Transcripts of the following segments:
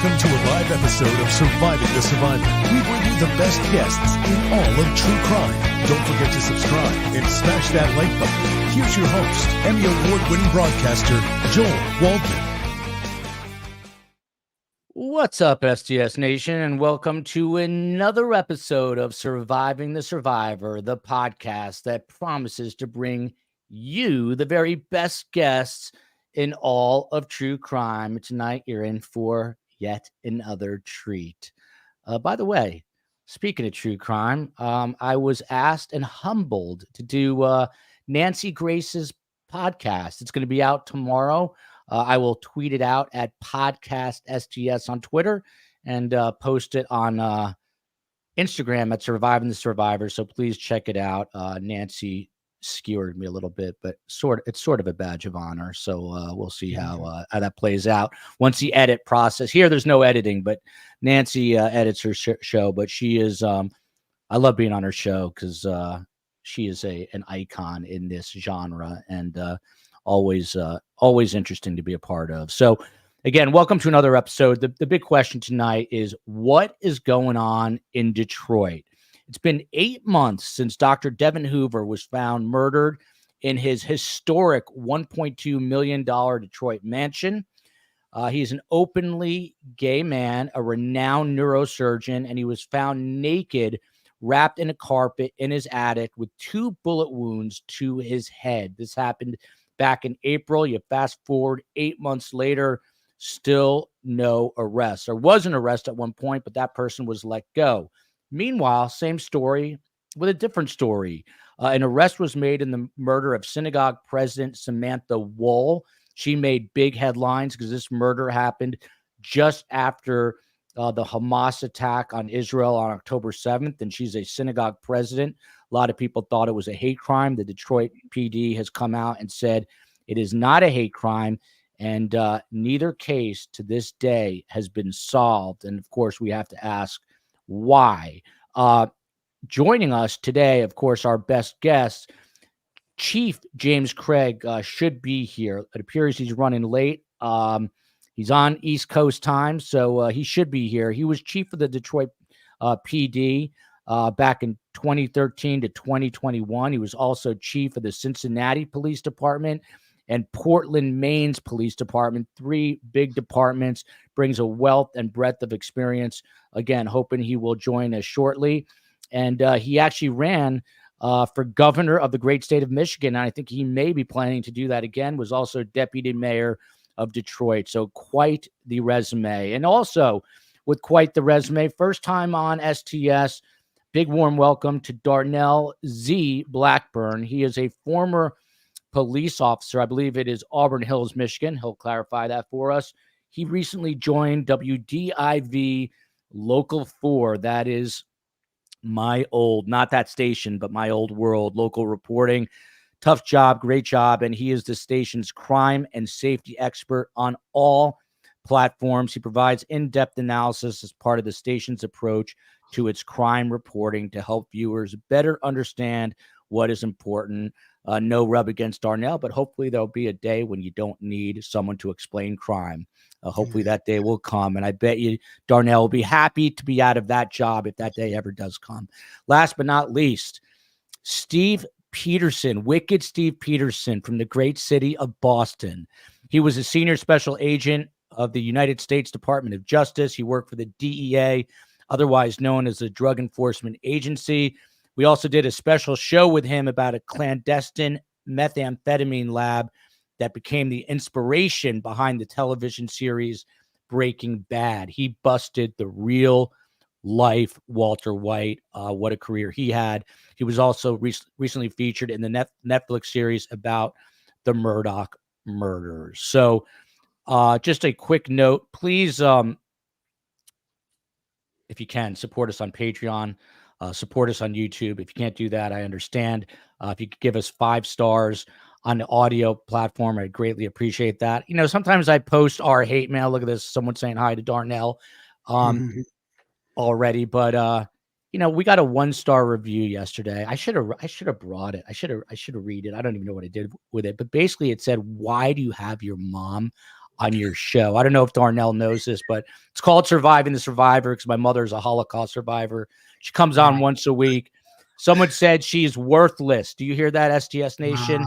Welcome to a live episode of Surviving the Survivor. We bring you the best guests in all of true crime. Don't forget to subscribe and smash that like button. Here's your host, Emmy Award-winning broadcaster, Joel Waldman. What's up, STS Nation, and welcome to another episode of Surviving the Survivor, the podcast that promises to bring you the very best guests in all of true crime. Tonight, you're in for yet another treat. By the way, speaking of true crime, I was asked and humbled to do Nancy Grace's podcast. It's going to be out tomorrow. I will tweet it out at Podcast STS on Twitter and post it on Instagram at Surviving the Survivor. So please check it out. Nancy skewered me a little bit, but it's sort of a badge of honor. So we'll see how that plays out once the edit process. Here, there's no editing, but Nancy edits her show. But she is, I love being on her show because she is an icon in this genre and always interesting to be a part of. So again, welcome to another episode. The big question tonight is, what is going on in Detroit? It's been 8 months since Dr. Devon Hoover was found murdered in his historic $1.2 million Detroit mansion. He's an openly gay man, a renowned neurosurgeon, and he was found naked, wrapped in a carpet in his attic with 2 bullet wounds to his head. This happened back in April. You fast forward 8 months later, still no arrest. There was an arrest at one point, but that person was let go. Meanwhile, same story with a different story. An arrest was made in the murder of Synagogue President Samantha Woll. She made big headlines because this murder happened just after the Hamas attack on Israel on October 7th, and she's a synagogue president. A lot of people thought it was a hate crime. The Detroit PD has come out and said it is not a hate crime, and neither case to this day has been solved. And, of course, we have to ask, why? Joining us today, of course, our best guest, Chief James Craig, should be here. It appears he's running late. He's on East Coast time, so he should be here. He was chief of the Detroit PD back in 2013 to 2021. He was also chief of the Cincinnati Police Department and Portland, Maine's police department. 3 big departments, brings a wealth and breadth of experience. Again, hoping he will join us shortly. And he actually ran for governor of the great state of Michigan. And I think he may be planning to do that again. Was also deputy mayor of Detroit. So quite the resume. And also with quite the resume, first time on STS, big warm welcome to Darnell Z. Blackburn. He is a former police officer. I believe it is Auburn Hills, Michigan. He'll clarify that for us. He recently joined WDIV Local 4. That is my old, not that station, but my old world, local reporting. Tough job, great job. And he is the station's crime and safety expert on all platforms. He provides in-depth analysis as part of the station's approach to its crime reporting to help viewers better understand what is important. No rub against Darnell, but hopefully there'll be a day when you don't need someone to explain crime. Hopefully that day will come, and I bet you Darnell will be happy to be out of that job if that day ever does come. Last but not least, Steve Peterson, Wicked Steve Peterson from the great city of Boston. He was a senior special agent of the United States Department of Justice. He worked for the DEA, otherwise known as the Drug Enforcement Agency. We also did a special show with him about a clandestine methamphetamine lab that became the inspiration behind the television series Breaking Bad. He busted the real life Walter White. What a career he had. He was also recently featured in the Netflix series about the Murdaugh murders. So just a quick note, please, if you can, support us on Patreon. Support us on YouTube. If you can't do that, I understand. If you could give us 5 stars on the audio platform, I'd greatly appreciate that. You know, sometimes I post our hate mail. Look at this. Someone saying hi to Darnell already. But, you know, we got a 1-star review yesterday. I should have brought it. I should have read it. I don't even know what I did with it. But basically it said, why do you have your mom on your show. I don't know if Darnell knows this, but it's called Surviving the Survivor because my mother is a Holocaust survivor. She comes on once a week. Someone said she's worthless. Do you hear that, STS Nation?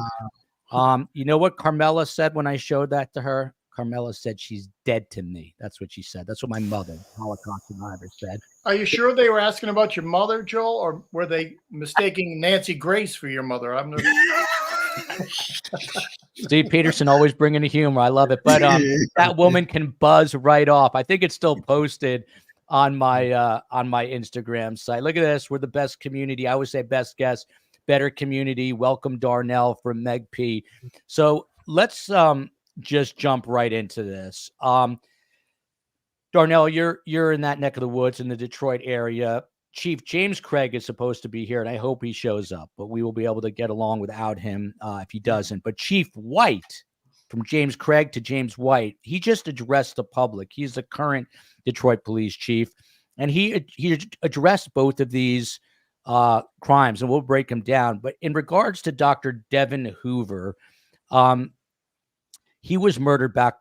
You know what Carmela said when I showed that to her? Carmela said she's dead to me. That's what she said. That's what my mother, Holocaust survivor, said. Are you sure they were asking about your mother, Joel, or were they mistaking Nancy Grace for your mother? I'm not. Steve Peterson always bringing the humor. I love it. But that woman can buzz right off. I think it's still posted on my Instagram site. Look at this. We're the best community. I always say best guest, better community. Welcome Darnell from Meg P. So let's just jump right into this. Darnell, you're in that neck of the woods in the Detroit area. Chief James Craig is supposed to be here, and I hope he shows up, but we will be able to get along without him if he doesn't. But Chief White, from James Craig to James White, he just addressed the public. He's the current Detroit police chief, and he addressed both of these crimes, and we'll break them down. But in regards to Dr. Devon Hoover, he was murdered back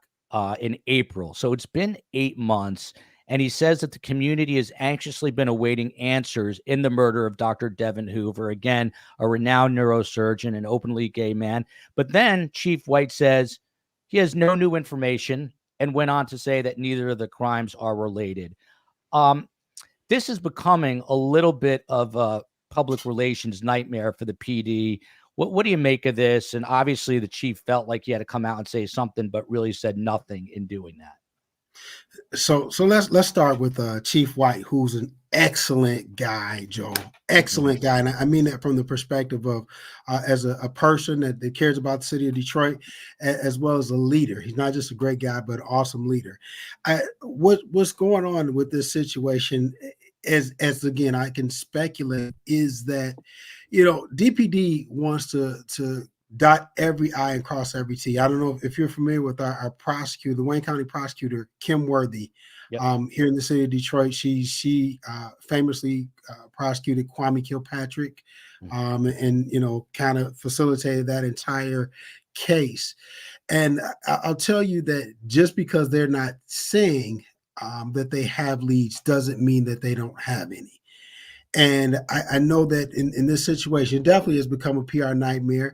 in April. So it's been 8 months. And he says that the community has anxiously been awaiting answers in the murder of Dr. Devon Hoover, again, a renowned neurosurgeon, an openly gay man. But then Chief White says he has no new information and went on to say that neither of the crimes are related. This is becoming a little bit of a public relations nightmare for the PD. What do you make of this? And obviously the chief felt like he had to come out and say something, but really said nothing in doing that. So let's start with Chief White, who's an excellent guy, Joe. Excellent guy, and I mean that from the perspective of as a person that cares about the city of Detroit, as well as a leader. He's not just a great guy, but an awesome leader. What's going on with this situation, as again I can speculate, is that DPD wants to dot every I and cross every T. I don't know if you're familiar with our prosecutor, the Wayne County prosecutor, Kim Worthy, here in the city of Detroit. She famously prosecuted Kwame Kilpatrick, and kind of facilitated that entire case. And I'll tell you that just because they're not saying that they have leads doesn't mean that they don't have any. And I know that in this situation, it definitely has become a PR nightmare.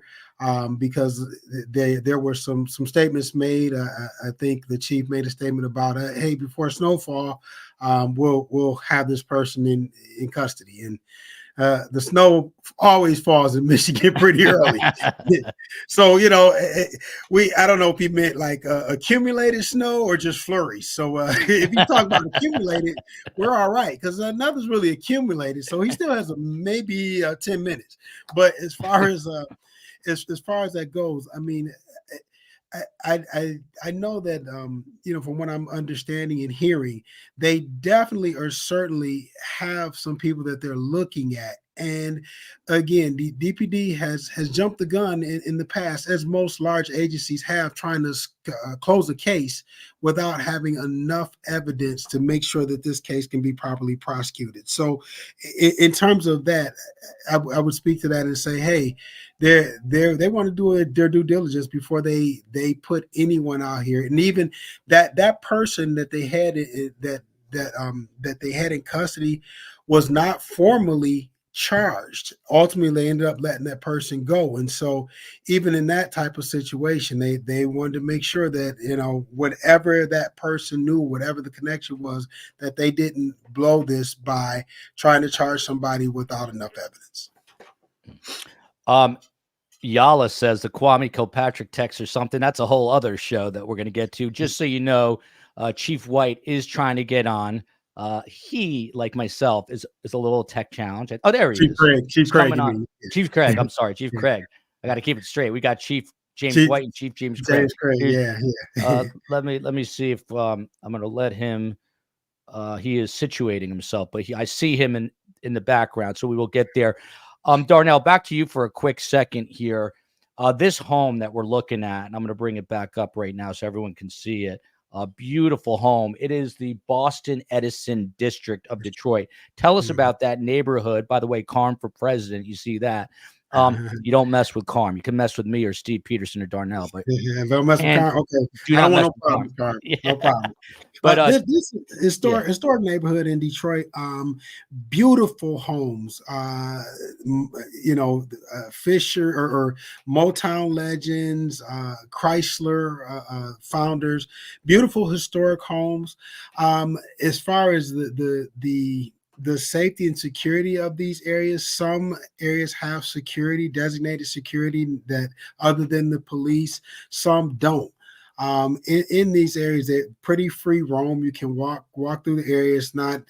Because there were some statements made. I think the chief made a statement about, hey, before snowfall, we'll have this person in custody. And the snow always falls in Michigan pretty early. So, I don't know if he meant like accumulated snow or just flurries. So if you talk about accumulated, we're all right, because nothing's really accumulated. So he still has maybe 10 minutes. But as far as that goes, I mean, I know that from what I'm understanding and hearing, they definitely or certainly have some people that they're looking at. And again, the DPD has jumped the gun in the past, as most large agencies have, trying to close a case without having enough evidence to make sure that this case can be properly prosecuted. So in terms of that, I would speak to that and say, hey, they want to do their due diligence before they put anyone out here. And even that person that they had that they had in custody was not formally charged. Ultimately, they ended up letting that person go. And so even in that type of situation, they wanted to make sure that, whatever that person knew, whatever the connection was, that they didn't blow this by trying to charge somebody without enough evidence. Yala says the Kwame Kilpatrick text or something. That's a whole other show that we're going to get to. Just so you know, Chief White is trying to get on. He, like myself, is a little tech challenge. Oh, there he is. Chief Craig. Chief Craig. I'm sorry, Chief Craig. I got to keep it straight. We got Chief James White and Chief James Craig. Yeah. Let me see if I'm going to let him. He is situating himself, but I see him in the background, so we will get there. Darnell, back to you for a quick second here. This home that we're looking at, and I'm going to bring it back up right now so everyone can see it. A beautiful home. It is the Boston Edison district of Detroit. Tell us about that neighborhood. By the way, Carm for president. You see that. You don't mess with Carm. You can mess with me or Steve Peterson or Darnell, but If I mess with and Carm, okay. do I not don't want mess no problem, with Carm. Yeah. No problem. But This historic neighborhood in Detroit, beautiful homes. Fisher or Motown legends, Chrysler founders, beautiful historic homes. As far as the safety and security of these areas, some areas have designated security that other than the police, some don't. In these areas, they're pretty free roam. You can walk through the area. It's not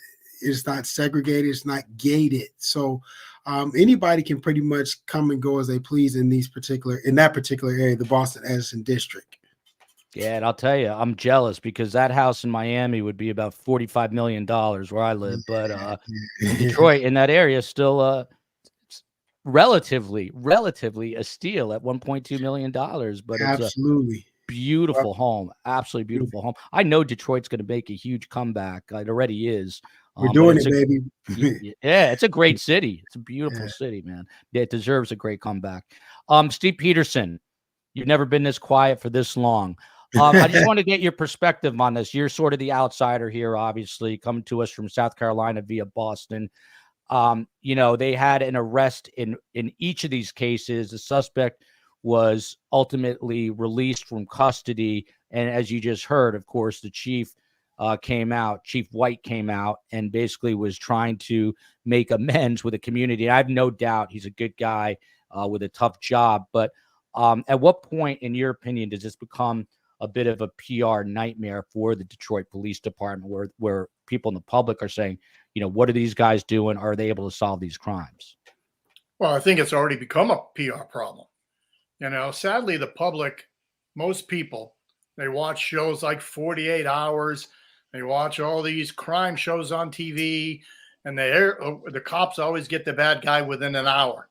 segregated. It's not gated. So anybody can pretty much come and go as they please in that particular area, the Boston Edison district. Yeah, and I'll tell you, I'm jealous because that house in Miami would be about $45 million where I live. But in Detroit, in that area, still relatively a steal at $1.2 million. But absolutely. It's a beautiful home, absolutely beautiful home. I know Detroit's going to make a huge comeback. It already is. We're doing it, baby. Yeah, it's a great city. It's a beautiful city, man. It deserves a great comeback. Steve Peterson, you've never been this quiet for this long. I just want to get your perspective on this. You're sort of the outsider here, obviously, coming to us from South Carolina via Boston. They had an arrest in each of these cases. The suspect was ultimately released from custody. And as you just heard, of course, the chief Chief White came out and basically was trying to make amends with the community. And I have no doubt he's a good guy with a tough job. But at what point, in your opinion, does this become a bit of a PR nightmare for the Detroit Police Department, where people in the public are saying, what are these guys doing? Are they able to solve these crimes? Well, I think it's already become a PR problem. Sadly, the public, most people, they watch shows like 48 Hours. They watch all these crime shows on TV, and the cops always get the bad guy within an hour.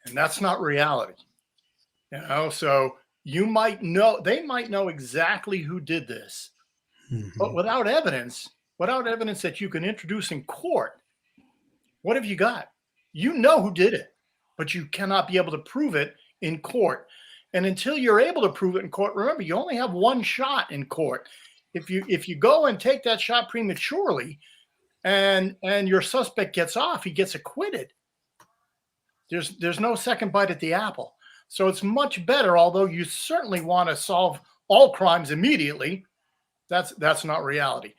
And that's not reality. So they might know exactly who did this, but without evidence that you can introduce in court, what have you got? You know who did it, but you cannot be able to prove it in court. And until you're able to prove it in court, remember, you only have one shot in court. If you go and take that shot prematurely and your suspect gets off, he gets acquitted. There's no second bite at the apple. So it's much better, although you certainly want to solve all crimes immediately. That's not reality.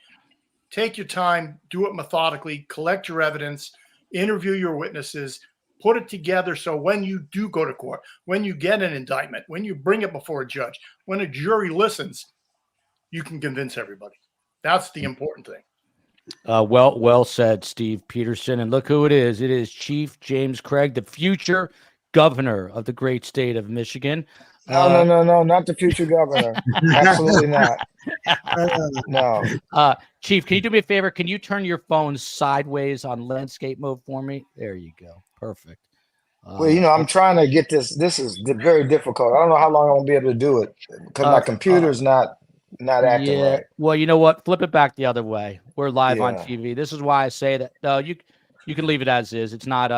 Take your time, do it methodically, collect your evidence, interview your witnesses, put it together so when you do go to court, when you get an indictment, when you bring it before a judge, when a jury listens, you can convince everybody. That's the important thing. Well said, Steve Peterson. And look who it is. It is Chief James Craig, the future governor of the great state of Michigan. No, not the future governor. Absolutely not. No. Chief, can you do me a favor? Can you turn your phone sideways on landscape mode for me? There you go. Perfect. Well, I'm trying to get this. This is very difficult. I don't know how long I'm going to be able to do it because my computer's not acting right. Well, you know what? Flip it back the other way. We're live on TV. This is why I say that you can leave it as is. It's not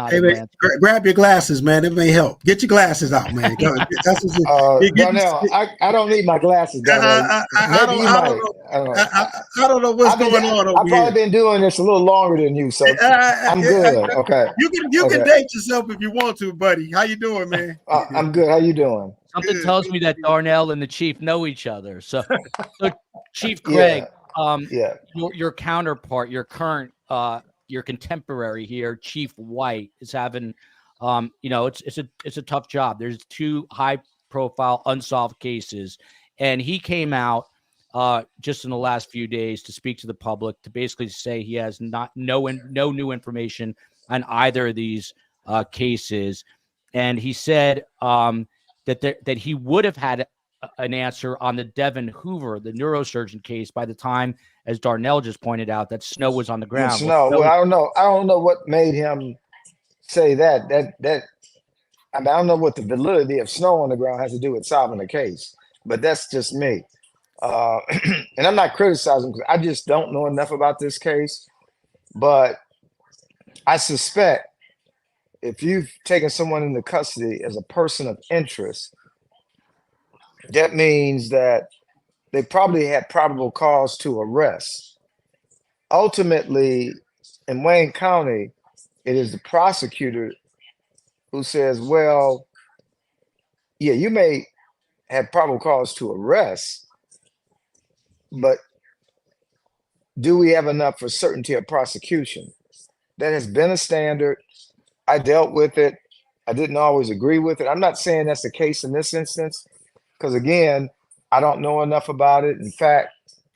Hey, man, grab your glasses, man. It may help. Get your glasses out, man. Darnell, I don't need my glasses. I don't know what's going on over here. I've probably been doing this a little longer than you, so I'm good. Okay. You can date yourself if you want to, buddy. How you doing, man? I'm good. How you doing? Something tells me that Darnell and the Chief know each other. So Chief Craig, your counterpart, your current your contemporary here, Chief White, is having it's a tough job. There's 2 high-profile unsolved cases, and he came out just in the last few days to speak to the public to basically say he has no new information on either of these cases, and he said that he would have had an answer on the Devon Hoover, the neurosurgeon case, by the time, as Darnell just pointed out, that snow was on the ground. Snow. Well, I don't know what made him say that. I don't know what the validity of snow on the ground has to do with solving the case, but that's just me. And I'm not criticizing because I just don't know enough about this case. But I suspect if you've taken someone into custody as a person of interest, that means that they probably had probable cause to arrest. Ultimately, in Wayne County, it is the prosecutor who says, well, yeah, you may have probable cause to arrest, but do we have enough for certainty of prosecution? That has been a standard. I dealt with it. I didn't always agree with it. I'm not saying that's the case in this instance, because again, I don't know enough about it. In fact,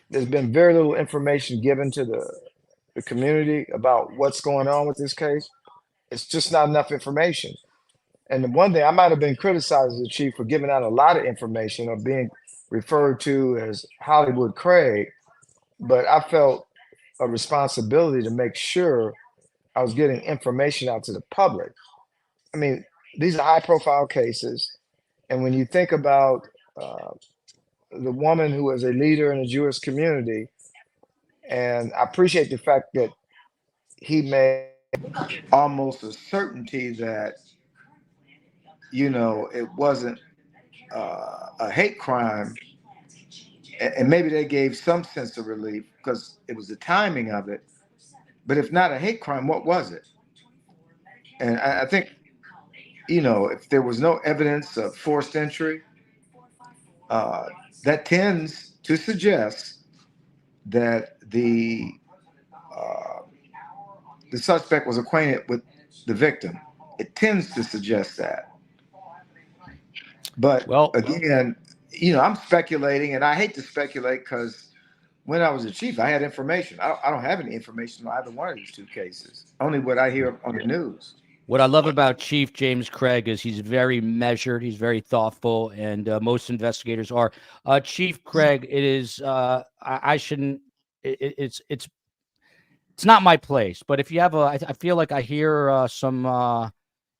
there's been very little information given to the community about what's going on with this case. It's just not enough information. And the one thing, I might have been criticized as the chief for giving out a lot of information or being referred to as Hollywood Craig, but I felt a responsibility to make sure I was getting information out to the public. I mean, these are high profile cases. And when you think about the woman who is a leader in the Jewish community, and I appreciate the fact that he made almost a certainty that, you know, it wasn't a hate crime. And maybe they gave some sense of relief because it was the timing of it. But if not a hate crime, what was it? And I think, you know, if there was no evidence of forced entry, that tends to suggest that the suspect was acquainted with the victim. It tends to suggest that. But again, you know, I'm speculating, and I hate to speculate because when I was a chief, I had information. I don't have any information on either one of these two cases, only what I hear on the news. What I love about Chief James Craig is he's very measured, he's very thoughtful, and most investigators are. Chief Craig, it is I shouldn't. It's not my place, but if you have I feel like I hear some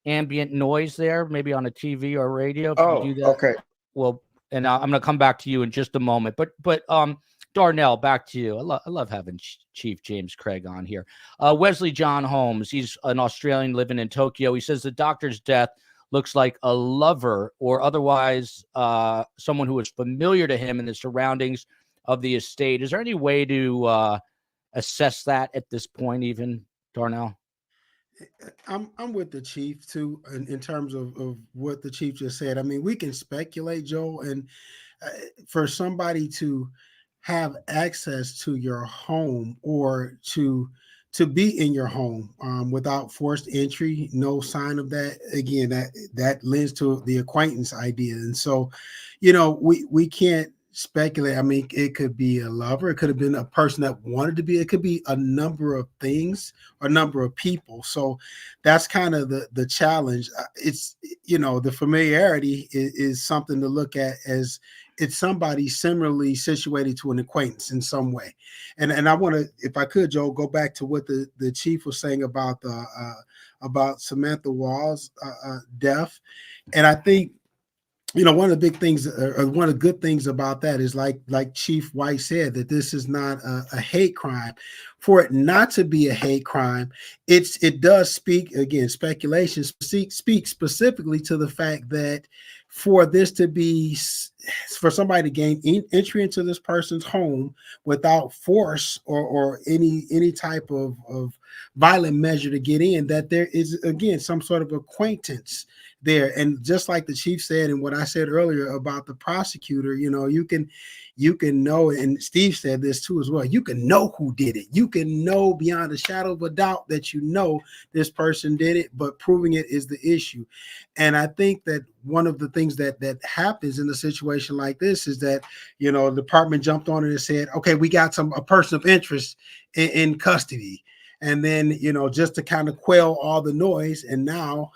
ambient noise there, maybe on a TV or radio. If you do that, okay. Well, and I'm going to come back to you in just a moment, but Darnell, back to you. I love having Chief James Craig on here. Wesley John Holmes, he's an Australian living in Tokyo. He says the doctor's death looks like a lover or otherwise someone who is familiar to him in the surroundings of the estate. Is there any way to assess that at this point, even, Darnell? I'm with the chief too in terms of what the chief just said. I mean, we can speculate, Joe, and for somebody to have access to your home or to be in your home without forced entry, no sign of that. Again, that lends to the acquaintance idea. And so, you know, we can't speculate. I mean, it could be a lover, it could have been a person that wanted to be, it could be a number of things, a number of people. So that's kind of the challenge. It's, you know, the familiarity is something to look at as it's somebody similarly situated to an acquaintance in some way. And I want to, if I could, Joe, go back to what the chief was saying about Samantha Woll's death. And I think, you know, one of the big things, or one of the good things about that is like Chief White said, that this is not a hate crime. For it not to be a hate crime, it does speak, again, speculation, speak specifically to the fact that for this to be, for somebody to gain entry into this person's home without force or any type of violent measure to get in, that there is, again, some sort of acquaintance there. And just like the chief said, and what I said earlier about the prosecutor, you know, you can know, and Steve said this too as well, you can know who did it. You can know beyond a shadow of a doubt that you know this person did it, but proving it is the issue. And I think that one of the things that happens in a situation like this is that, you know, the department jumped on it and said, okay, we got a person of interest in custody. And then, you know, just to kind of quell all the noise, and now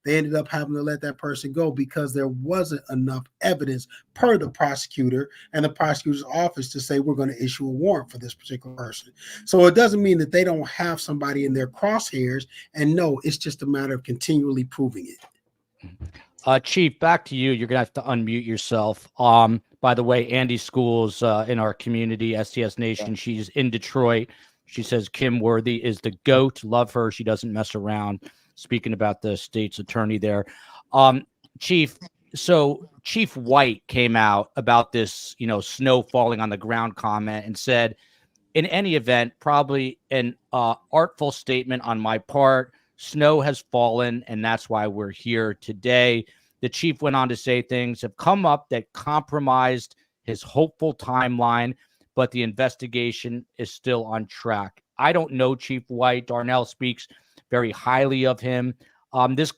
they ended up having to let that person go because there wasn't enough evidence per the prosecutor and the prosecutor's office to say we're going to issue a warrant for this particular person. So it doesn't mean that they don't have somebody in their crosshairs, and no, it's just a matter of continually proving it. Chief, back to you. You're going to have to unmute yourself. By the way, Andy Schools in our community, STS Nation, she's in Detroit. She says Kim Worthy is the GOAT. Love her. She doesn't mess around. speaking about the state's attorney there. Chief, so Chief White came out about this, snow falling on the ground comment and said, in any event, probably an artful statement on my part. Snow has fallen, and that's why we're here today. The chief went on to say things have come up that compromised his hopeful timeline, but the investigation is still on track. I don't know Chief White. Darnell speaks very highly of him. This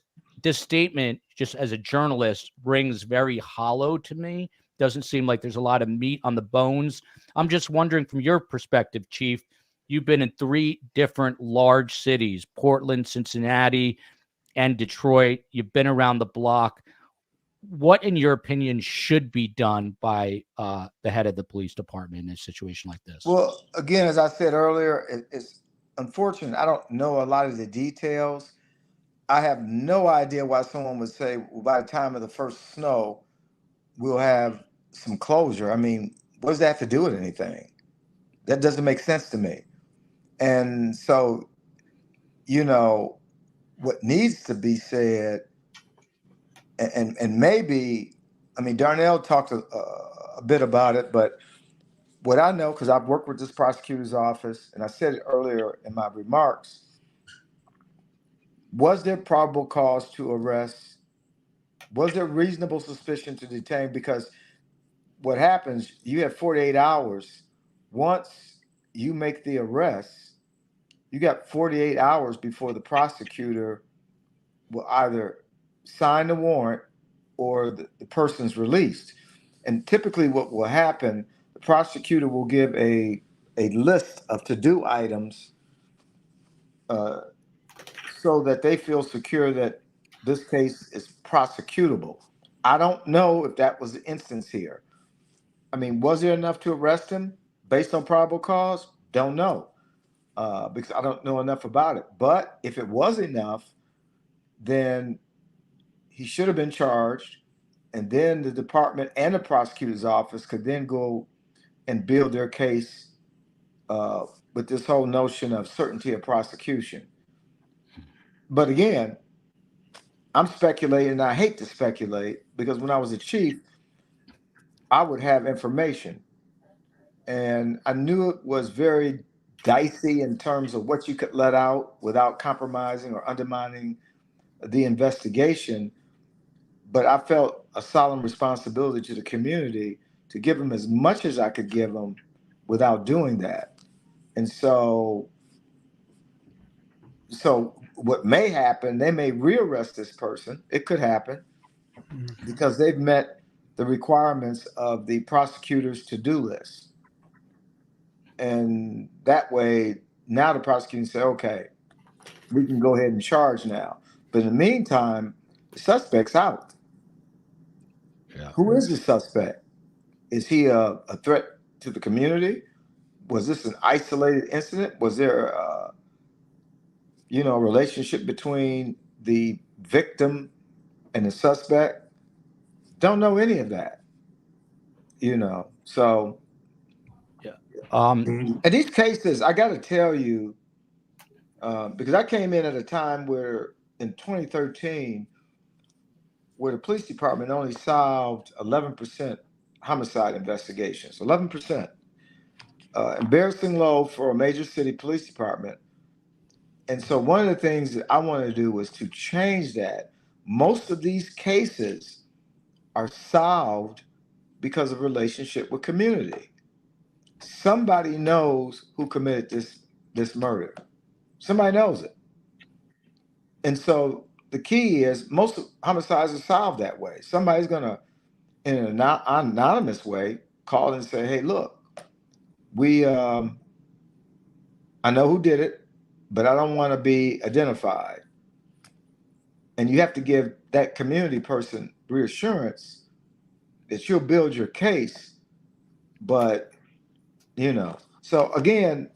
statement, just as a journalist, rings very hollow to me. Doesn't seem like there's a lot of meat on the bones. I'm just wondering, from your perspective, Chief, you've been in 3 different large cities, Portland, Cincinnati, and Detroit. You've been around the block. What, in your opinion, should be done by the head of the police department in a situation like this? Well, again, as I said earlier, it's unfortunate. I don't know a lot of the details. I have no idea why someone would say, well, by the time of the first snow, we'll have some closure. I mean, what does that have to do with anything? That doesn't make sense to me. And so, what needs to be said, and maybe, I mean, Darnell talked a bit about it, but what I know, because I've worked with this prosecutor's office, and I said it earlier in my remarks, was there probable cause to arrest? Was there reasonable suspicion to detain? Because what happens, you have 48 hours. Once you make the arrest, you got 48 hours before the prosecutor will either sign the warrant or the person's released. And typically what will happen, the prosecutor will give a list of to-do items so that they feel secure that this case is prosecutable. I don't know if that was the instance here. I mean, was there enough to arrest him based on probable cause? Don't know, because I don't know enough about it. But if it was enough, then he should have been charged, and then the department and the prosecutor's office could then go and build their case with this whole notion of certainty of prosecution. But again, I'm speculating, and I hate to speculate, because when I was a chief, I would have information. And I knew it was very dicey in terms of what you could let out without compromising or undermining the investigation. But I felt a solemn responsibility to the community to give them as much as I could give them without doing that. And so what may happen, they may rearrest this person. It could happen because they've met the requirements of the prosecutor's to-do list. And that way, now the prosecutor can say, okay, we can go ahead and charge now. But in the meantime, the suspect's out. Yeah. Who is the suspect? Is he a threat to the community? Was this an isolated incident? Was there a relationship between the victim and the suspect? Don't know any of that, so. Yeah. And these cases, I got to tell you, because I came in at a time where in 2013, where the police department only solved 11% homicide investigations, 11%. Embarrassing low for a major city police department. And so one of the things that I wanted to do was to change that. Most of these cases are solved because of relationship with community. Somebody knows who committed this murder. Somebody knows it. And so the key is most homicides are solved that way. Somebody's going to, in an anonymous way, call and say, hey, look, I know who did it, but I don't want to be identified. And you have to give that community person reassurance that you'll build your case. But, so again,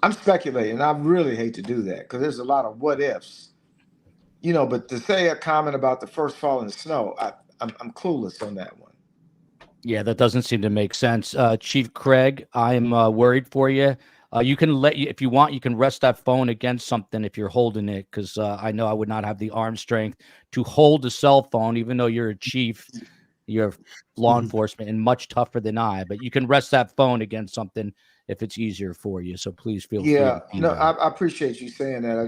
I'm speculating. I really hate to do that because there's a lot of what ifs, but to say a comment about the first falling snow, I'm clueless on that one. Yeah, that doesn't seem to make sense. Chief Craig, I'm worried for you. You can if you want, you can rest that phone against something if you're holding it, because I know I would not have the arm strength to hold a cell phone, even though you're a chief, you're law enforcement, and much tougher than I. But you can rest that phone against something if it's easier for you. So please feel free to do that. I appreciate you saying that.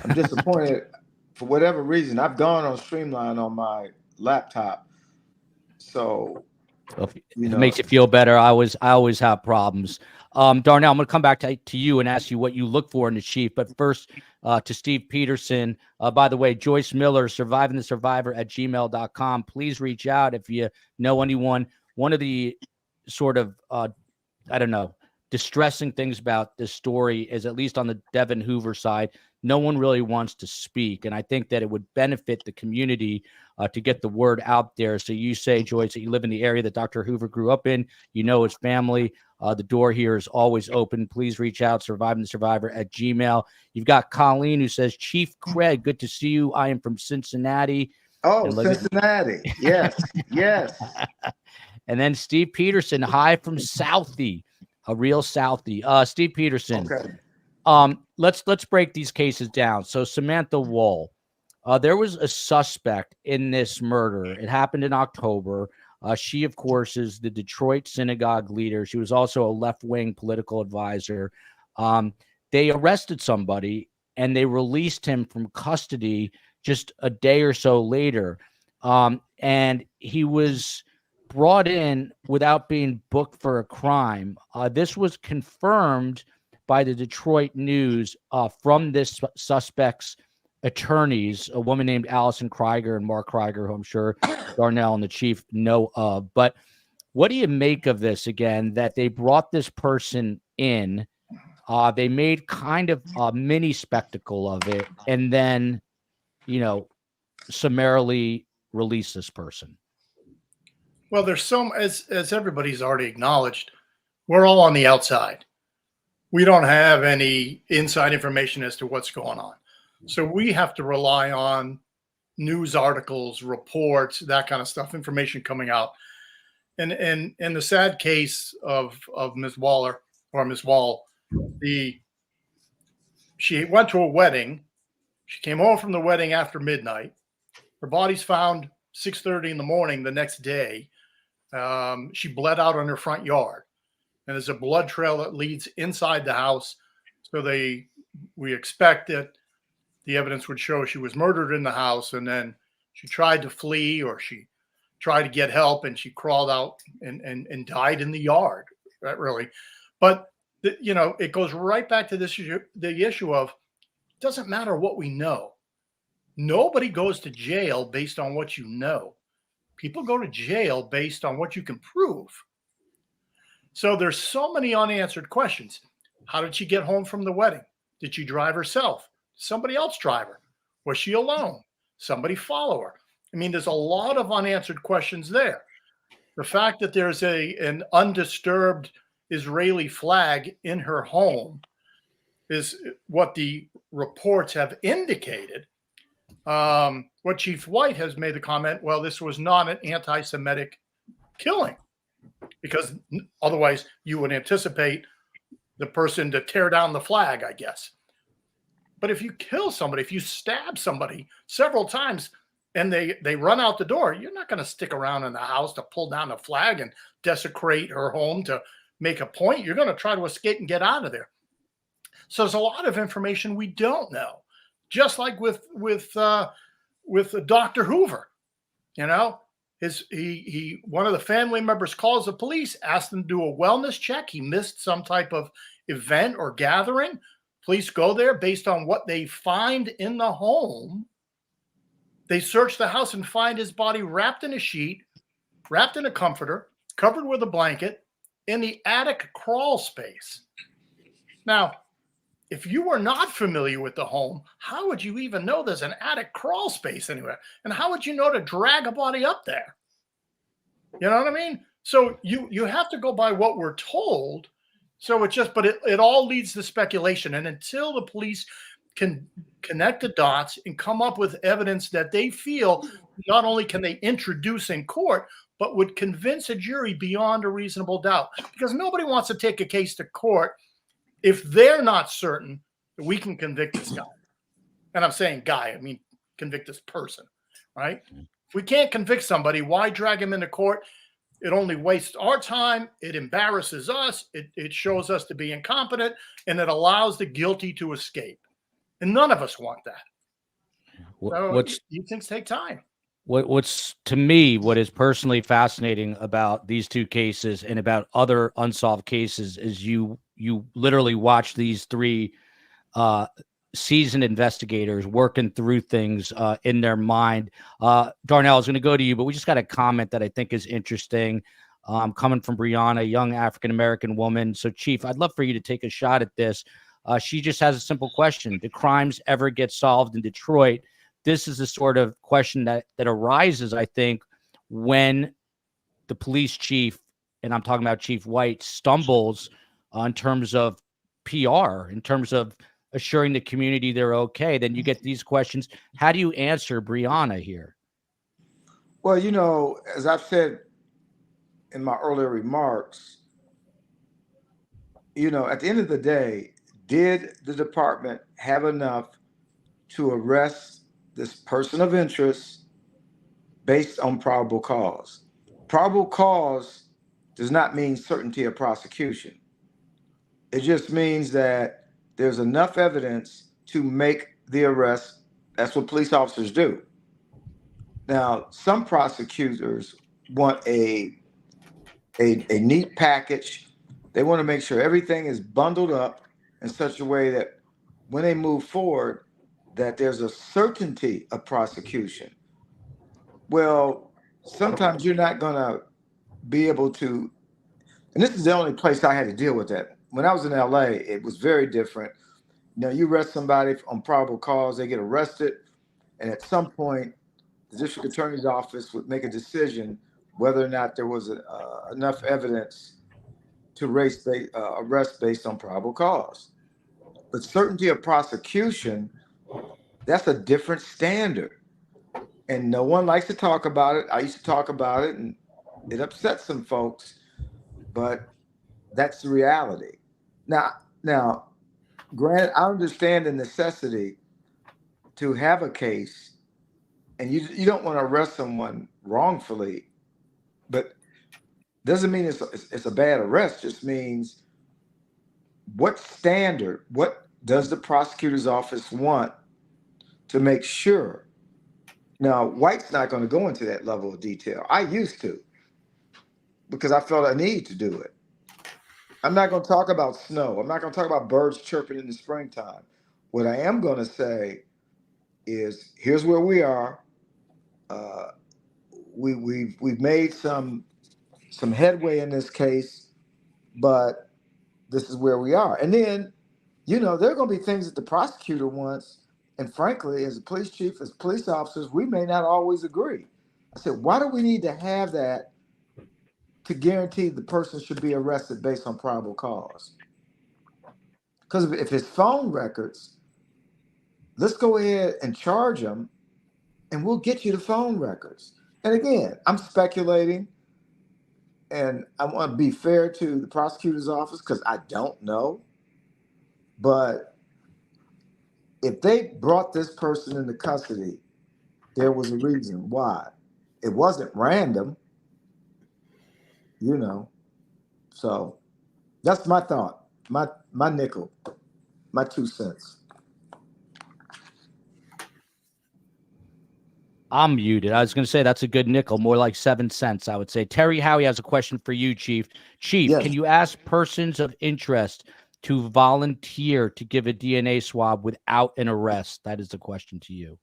I'm disappointed for whatever reason. I've gone on Streamline on my laptop, so if it makes you feel better. I always have problems. Darnell, I'm going to come back to you and ask you what you look for in the chief. But first, to Steve Peterson. By the way, Joyce Miller, survivingthesurvivor@gmail.com. Please reach out if you know anyone. One of the sort of, distressing things about this story is, at least on the Devon Hoover side, no one really wants to speak. And I think that it would benefit the community to get the word out there. So you say, Joyce, that you live in the area that Dr. Hoover grew up in. You know his family. The door here is always open. Please reach out, survivingthesurvivor@gmail. You've got Colleen, who says, Chief Craig, good to see you. I am from Cincinnati. Oh, Cincinnati. Yes, yes. And then Steve Peterson, hi from Southie, a real Southie. Steve Peterson. Okay. Let's break these cases down. So Samantha Woll, there was a suspect in this murder. It happened in October. She, of course, is the Detroit Synagogue leader. She was also a left-wing political advisor. They arrested somebody and they released him from custody just a day or so later. And he was brought in without being booked for a crime. This was confirmed by the Detroit News from this suspect's attorneys, a woman named Allison Krieger and Mark Krieger, who I'm sure Darnell and the chief know of. But what do you make of this, again, that they brought this person in, they made kind of a mini spectacle of it, and then, summarily release this person? Well, there's some, as everybody's already acknowledged, we're all on the outside. We don't have any inside information as to what's going on. So we have to rely on news articles, reports, that kind of stuff, information coming out. And in the sad case of Ms. Waller or Ms. Woll, she went to a wedding. She came home from the wedding after midnight. Her body's found 6:30 in the morning the next day. She bled out on her front yard, and there's a blood trail that leads inside the house. So we expect that the evidence would show she was murdered in the house, and then she tried to flee, or she tried to get help, and she crawled out and died in the yard. Right, really. But it goes right back to the issue of, it doesn't matter what we know. Nobody goes to jail based on what you know. People go to jail based on what you can prove. So there's so many unanswered questions. How did she get home from the wedding? Did she drive herself? Somebody else drive her? Was she alone? Somebody follow her? I mean, there's a lot of unanswered questions there. The fact that there's an undisturbed Israeli flag in her home is what the reports have indicated. What Chief White has made the comment, well, this was not an anti-Semitic killing, because otherwise you would anticipate the person to tear down the flag, I guess. But if you kill somebody, if you stab somebody several times and they run out the door, you're not going to stick around in the house to pull down the flag and desecrate her home to make a point. You're going to try to escape and get out of there. So there's a lot of information we don't know. Just like with Dr. Hoover, one of the family members calls the police, asks them to do a wellness check. He missed some type of event or gathering. Police go there based on what they find in the home. They search the house and find his body wrapped in a sheet, wrapped in a comforter, covered with a blanket, in the attic crawl space. Now, if you were not familiar with the home, how would you even know there's an attic crawl space anywhere? And how would you know to drag a body up there? You know what I mean? So you have to go by what we're told. So it all leads to speculation. And until the police can connect the dots and come up with evidence that they feel not only can they introduce in court, but would convince a jury beyond a reasonable doubt, because nobody wants to take a case to court if they're not certain that we can convict this guy, and I'm saying guy, I mean convict this person, right? If we can't convict somebody, why drag him into court? It only wastes our time. It embarrasses us. It shows us to be incompetent, and it allows the guilty to escape. And none of us want that. So these things take time. What's to me, what is personally fascinating about these two cases and about other unsolved cases is you literally watch these three seasoned investigators working through things in their mind. Darnell, I was going to go to you, but we just got a comment that I think is interesting, coming from Brianna, a young African-American woman. So, Chief, I'd love for you to take a shot at this. She just has a simple question. Do crimes ever get solved in Detroit? This is the sort of question that arises, I think, when the police chief, and I'm talking about Chief White, stumbles in terms of PR, in terms of assuring the community they're okay. Then you get these questions. How do you answer Brianna here? Well, as I've said in my earlier remarks, at the end of the day, did the department have enough to arrest this person of interest based on probable cause? Probable cause does not mean certainty of prosecution. It just means that there's enough evidence to make the arrest. That's what police officers do. Now, some prosecutors want a neat package. They want to make sure everything is bundled up in such a way that when they move forward, that there's a certainty of prosecution. Well, sometimes you're not going to be able to, and this is the only place I had to deal with that. When I was in LA, it was very different. You arrest somebody on probable cause, they get arrested, and at some point, the district attorney's office would make a decision whether or not there was enough evidence to arrest based on probable cause. But certainty of prosecution, that's a different standard. And no one likes to talk about it. I used to talk about it, and it upsets some folks, but that's the reality. Now, granted, I understand the necessity to have a case, and you don't want to arrest someone wrongfully, but doesn't mean it's a bad arrest. Just means what does the prosecutor's office want to make sure? Now, White's not going to go into that level of detail. I used to, because I felt a need to do it. I'm not going to talk about snow. I'm not going to talk about birds chirping in the springtime. What I am going to say is, here's where we are. We've made some headway in this case, but this is where we are. And then, there are going to be things that the prosecutor wants. And frankly, as a police chief, as police officers, we may not always agree. I said, why do we need to have that to guarantee the person should be arrested based on probable cause? Because if his phone records, let's go ahead and charge him, and we'll get you the phone records. And again, I'm speculating, and I want to be fair to the prosecutor's office because I don't know. But if they brought this person into custody, there was a reason why. It wasn't random, So that's my thought, my nickel, my 2 cents. I'm muted. I was going to say that's a good nickel, more like 7 cents, I would say. Terry Howie has a question for you, Chief. Chief, Yes. Can you ask persons of interest to volunteer to give a DNA swab without an arrest? That is the question to you.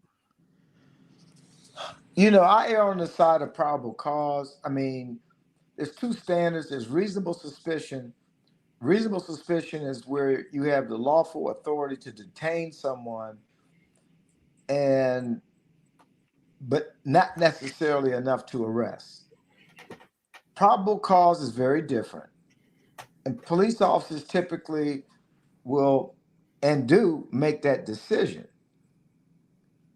I err on the side of probable cause. I mean, there's two standards. There's reasonable suspicion. Reasonable suspicion is where you have the lawful authority to detain someone, but not necessarily enough to arrest. Probable cause is very different. And police officers typically will and do make that decision.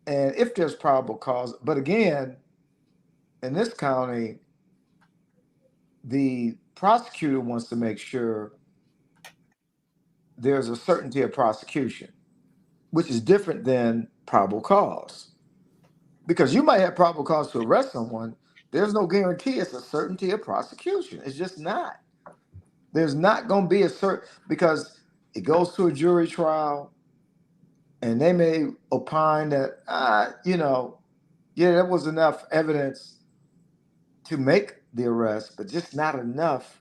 And if there's probable cause, but again, in this county, the prosecutor wants to make sure there's a certainty of prosecution, which is different than probable cause. Because you might have probable cause to arrest someone, there's no guarantee it's a certainty of prosecution. It's just not. There's not going to be a certain, because it goes to a jury trial and they may opine that, that was enough evidence to make the arrest, but just not enough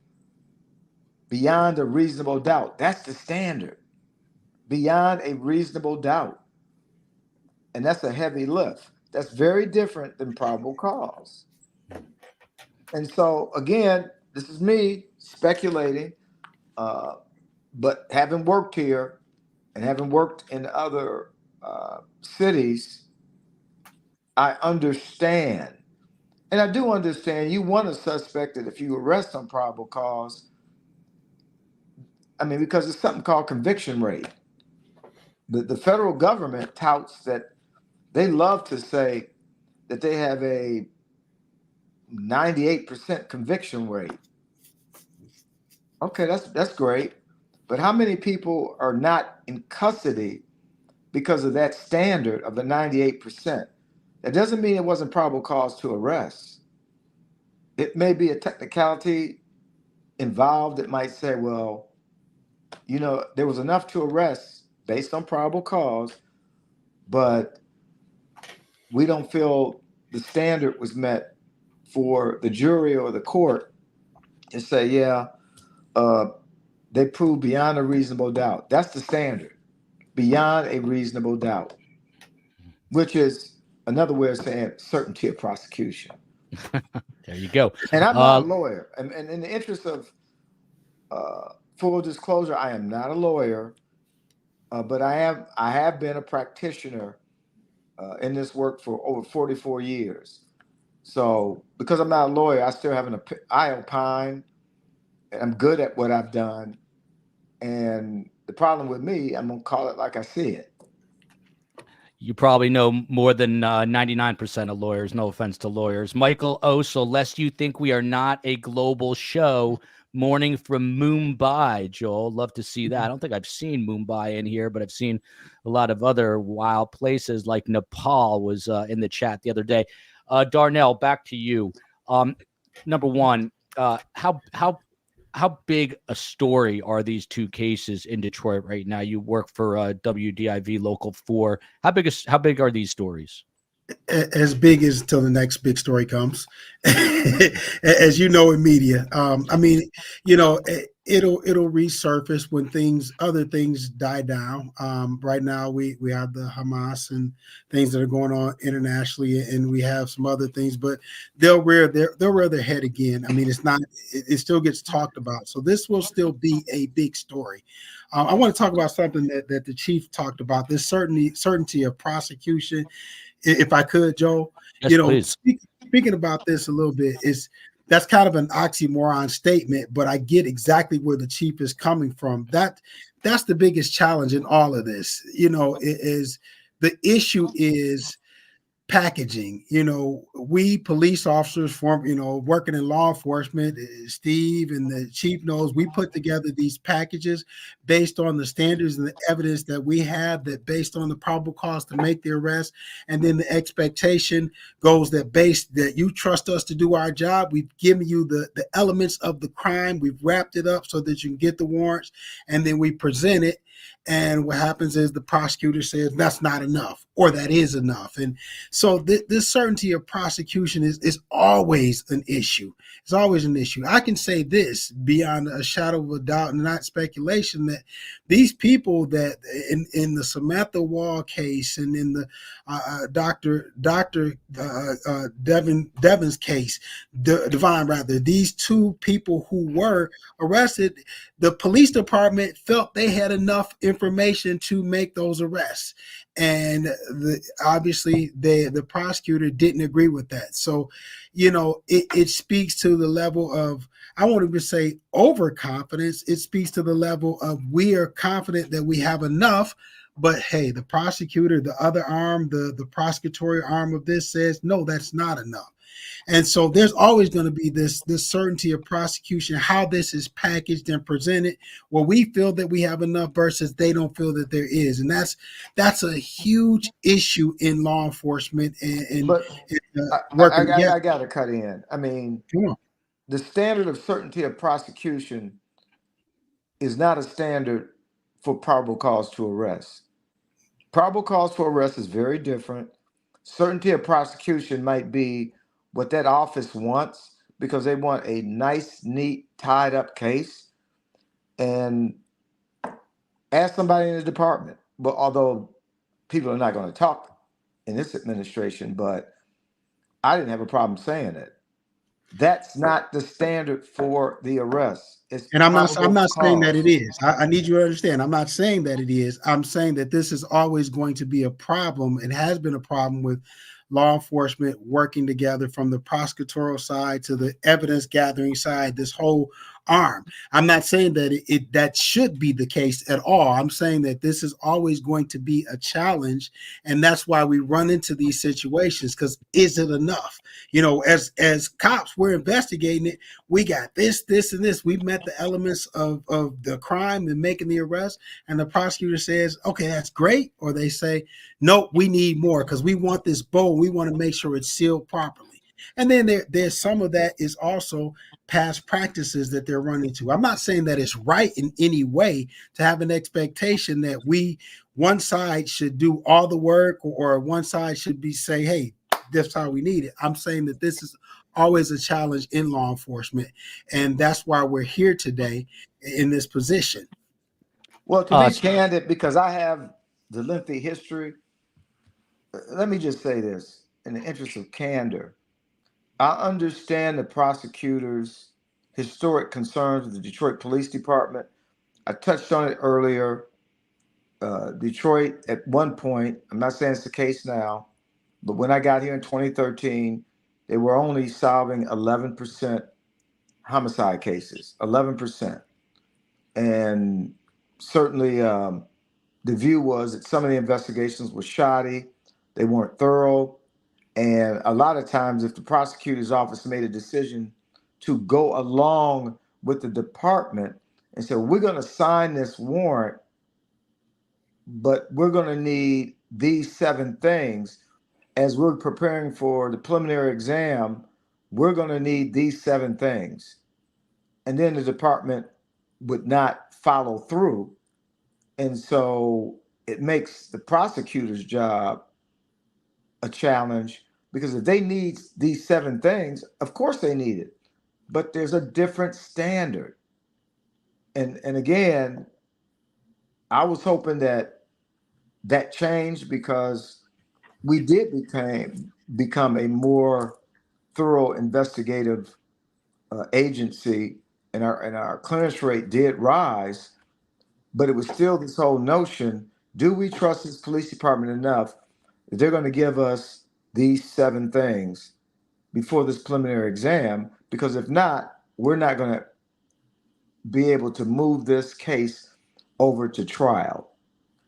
beyond a reasonable doubt. That's the standard. Beyond a reasonable doubt. And that's a heavy lift. That's very different than probable cause. And so, again, this is me speculating, but having worked here and having worked in other cities, I understand. And I do understand you want a suspect that if you arrest on probable cause, because it's something called conviction rate. The federal government touts that they love to say that they have a 98% conviction rate. Okay, that's great. But how many people are not in custody because of that standard of the 98%? That doesn't mean it wasn't probable cause to arrest. It may be a technicality involved that might say, well, there was enough to arrest based on probable cause, but we don't feel the standard was met for the jury or the court to say, they proved beyond a reasonable doubt. That's the standard, beyond a reasonable doubt, which is another way of saying certainty of prosecution. There you go. And I'm not a lawyer. And in the interest of full disclosure, I am not a lawyer, but I have been a practitioner in this work for over 44 years. So because I'm not a lawyer, I still have I opine, and I'm good at what I've done. And the problem with me, I'm going to call it like I see it. You probably know more than 99% of lawyers. No offense to lawyers. Michael O. So lest you think we are not a global show, morning from Mumbai, Joel. Love to see that. I don't think I've seen Mumbai in here, but I've seen a lot of other wild places like Nepal was in the chat the other day. Darnell, back to you. Number one, how big a story are these two cases in Detroit right now? You work for WDIV Local 4. How big are these stories? As big as till the next big story comes, as you know, in media. It'll resurface when other things die down. Right now we have the Hamas and things that are going on internationally, and we have some other things, but they'll rear their head again. It still gets talked about. So this will still be a big story. I want to talk about something that the chief talked about, this certainty of prosecution. If I could, Joe, yes, speaking about this a little bit, that's kind of an oxymoron statement, but I get exactly where the chief is coming from. That's the biggest challenge in all of this. The issue is packaging. We police officers working in law enforcement, Steve and the chief knows, we put together these packages based on the standards and the evidence that we have, that based on the probable cause to make the arrest. And then the expectation goes that you trust us to do our job. We've given you the elements of the crime. We've wrapped it up so that you can get the warrants, and then we present it. And what happens is the prosecutor says that's not enough, or that is enough. And so this certainty of prosecution is always an issue. It's always an issue. I can say this beyond a shadow of a doubt and not speculation, that these people that in the Samantha Woll case and in the Devon's case, Devon rather, these two people who were arrested, the police department felt they had enough information to make those arrests. And obviously the prosecutor didn't agree with that. So, it speaks to the level of, I won't even say overconfidence. It speaks to the level of, we are confident that we have enough, but hey, the prosecutor, the other arm, the prosecutorial arm of this says, no, that's not enough. And so there's always going to be this certainty of prosecution, how this is packaged and presented, where we feel that we have enough versus they don't feel that there is. And that's a huge issue in law enforcement and But working I got to cut in. I mean, Come on. the standard of certainty of prosecution is not a standard for probable cause to arrest. Probable cause for arrest is very different. Certainty of prosecution might be what that office wants because they want a nice, neat, tied up case. And ask somebody in the department. But although people are not going to talk in this administration, but I didn't have a problem saying it. That's not the standard for the arrest. And I'm not saying that it is. I need you to understand. I'm not saying that it is. I'm saying that this is always going to be a problem and has been a problem with law enforcement working together from the prosecutorial side to the evidence gathering side, this whole arm. I'm not saying that that should be the case at all. I'm saying that this is always going to be a challenge, and that's why we run into these situations, because is it enough? You know, as cops, we're investigating it. We got this, and this. We've met the elements of the crime and making the arrest, and the prosecutor says, okay, that's great. Or they say, nope, we need more because we want this bowl. We want to make sure it's sealed properly. And then there's some of that is also past practices that they're running to. I'm not saying that it's right in any way to have an expectation that one side should do all the work or one side should be say, hey, this is how we need it. I'm saying that this is always a challenge in law enforcement. And that's why we're here today in this position. Well, to be candid, because I have the lengthy history, let me just say this in the interest of candor. I understand the prosecutor's historic concerns with the Detroit Police Department. I touched on it earlier. Detroit, at one point, I'm not saying it's the case now, but when I got here in 2013, they were only solving 11% homicide cases, 11%. And certainly the view was that some of the investigations were shoddy, they weren't thorough. And a lot of times, if the prosecutor's office made a decision to go along with the department and say, we're going to sign this warrant, but we're going to need these 7 things as we're preparing for the preliminary exam, we're going to need these 7 things. And then the department would not follow through. And so it makes the prosecutor's job a challenge, because if they need these 7 things, of course they need it, but there's a different standard. And again, I was hoping that changed, because we did become a more thorough investigative agency, and our clearance rate did rise, but it was still this whole notion: do we trust this police department enough that they're going to give us these 7 things before this preliminary exam? Because if not, we're not going to be able to move this case over to trial.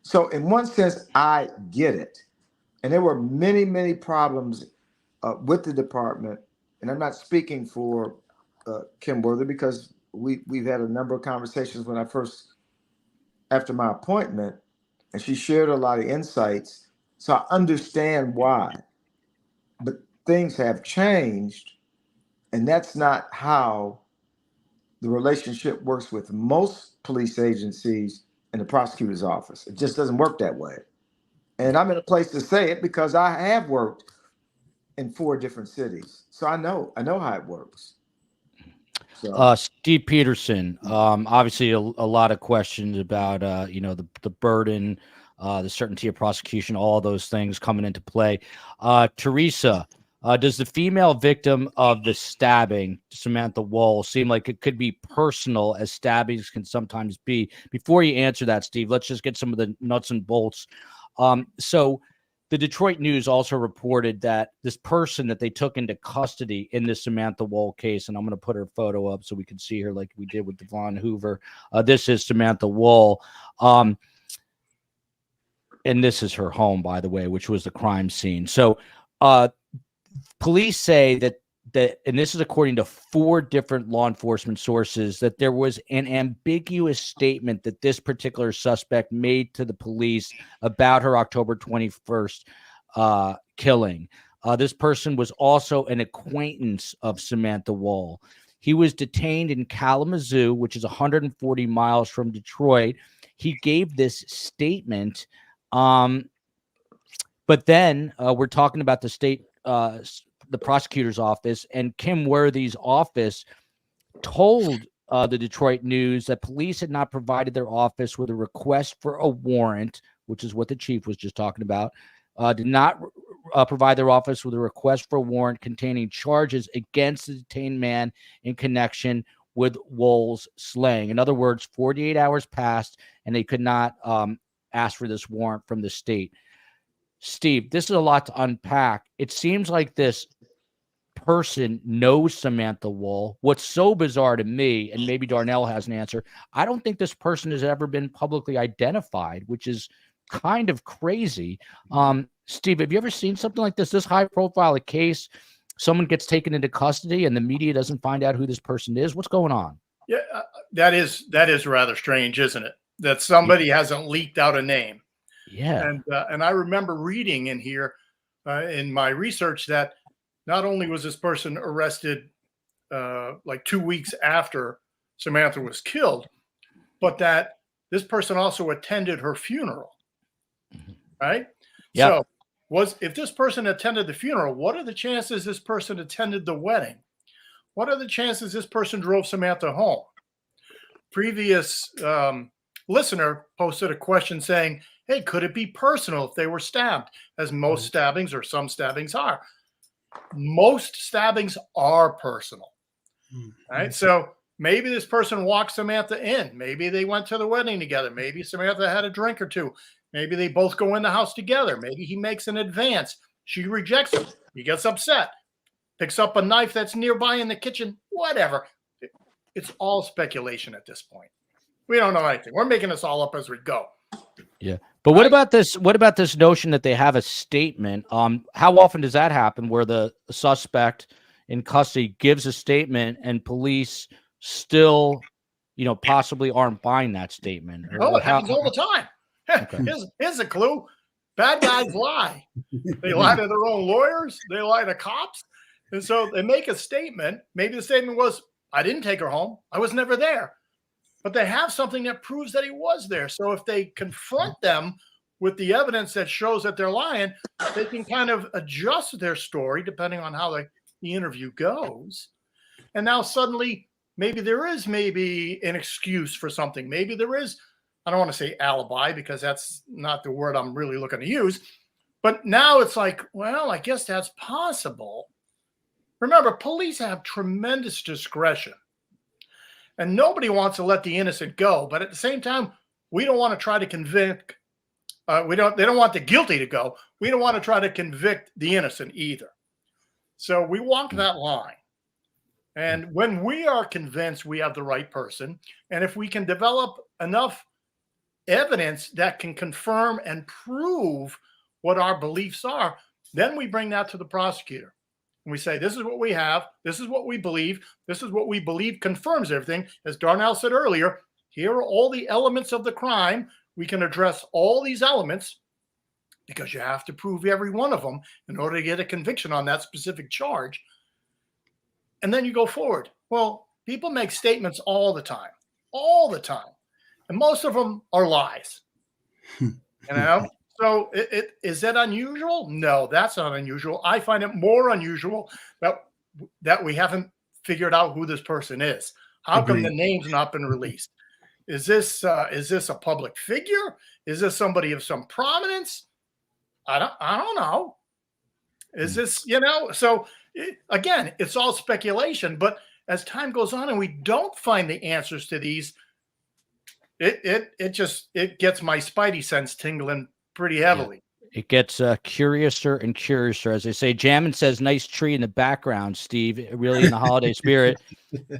So in one sense, I get it. And there were many, many problems with the department. And I'm not speaking for Kim Worthy, because we've had a number of conversations after my appointment, and she shared a lot of insights. So I understand why. But things have changed, and that's not how the relationship works with most police agencies and the prosecutor's office. It just doesn't work that way. And I'm in a place to say it because I have worked in 4 different cities. So I know how it works. So. Steve Peterson, obviously a lot of questions about, the burden, the certainty of prosecution, all those things coming into play. Teresa, does the female victim of the stabbing, Samantha Woll, seem like it could be personal, as stabbings can sometimes be? Before you answer that, Steve, let's just get some of the nuts and bolts. So the Detroit News also reported that this person that they took into custody in this Samantha Woll case, and I'm going to put her photo up so we can see her like we did with Devon Hoover. This is Samantha Woll. And this is her home, by the way, which was the crime scene. So police say that, and this is according to 4 different law enforcement sources, that there was an ambiguous statement that this particular suspect made to the police about her October 21st killing. This person was also an acquaintance of Samantha Woll. He was detained in Kalamazoo, which is 140 miles from Detroit. He gave this statement, but then we're talking about the state, the prosecutor's office, and Kim Worthy's office told the Detroit News that police had not provided their office with a request for a warrant, which is what the chief was just talking about, did not provide their office with a request for a warrant containing charges against the detained man in connection with Woll's slaying. In other words, 48 hours passed and they could not ask for this warrant from the state. Steve, this is a lot to unpack. It seems like this person knows Samantha Woll. What's so bizarre to me, and maybe Darnell has an answer, I don't think this person has ever been publicly identified, which is kind of crazy. Steve, have you ever seen something like this? This high profile case, someone gets taken into custody and the media doesn't find out who this person is. What's going on? Yeah, that is rather strange, isn't it? That somebody hasn't leaked out a name. Yeah. And I remember reading in here in my research that not only was this person arrested like 2 weeks after Samantha was killed, but that this person also attended her funeral. Right? Yep. So if this person attended the funeral, what are the chances this person attended the wedding? What are the chances this person drove Samantha home? Previous listener posted a question saying, hey, could it be personal if they were stabbed? As most stabbings, or some stabbings are. Most stabbings are personal. Right? So maybe this person walked Samantha in. Maybe they went to the wedding together. Maybe Samantha had a drink or two. Maybe they both go in the house together. Maybe he makes an advance. She rejects him. He gets upset. Picks up a knife that's nearby in the kitchen. Whatever. It's all speculation at this point. We don't know anything. We're making this all up as we go. Yeah. But what about this? What about this notion that they have a statement? How often does that happen where the suspect in custody gives a statement and police still, possibly aren't buying that statement? Oh, it happens all the time. Okay. Here's a clue. Bad guys lie. They lie to their own lawyers. They lie to cops. And so they make a statement. Maybe the statement was, I didn't take her home. I was never there. But they have something that proves that he was there. So if they confront them with the evidence that shows that they're lying, they can kind of adjust their story depending on how the interview goes. And now suddenly, maybe there is an excuse for something. Maybe there is, I don't want to say alibi because that's not the word I'm really looking to use. But now it's like, well, I guess that's possible. Remember, police have tremendous discretion. And nobody wants to let the innocent go. But at the same time, we don't want to try to convict. They don't want the guilty to go. We don't want to try to convict the innocent either. So we walk that line. And when we are convinced we have the right person, and if we can develop enough evidence that can confirm and prove what our beliefs are, then we bring that to the prosecutor. And we say, this is what we have. This is what we believe. This is what we believe confirms everything. As Darnell said earlier, here are all the elements of the crime. We can address all these elements because you have to prove every one of them in order to get a conviction on that specific charge. And then you go forward. Well, people make statements all the time. And most of them are lies. So is that unusual? No, that's not unusual. I find it more unusual that we haven't figured out who this person is. How come the name's not been released? Is this a public figure? Is this somebody of some prominence? I don't know. Is this, so again, it's all speculation, but as time goes on and we don't find the answers to these, it gets my spidey sense tingling pretty heavily. Yeah. It gets curiouser and curiouser, as they say. Jammin says, nice tree in the background, Steve, really in the holiday spirit.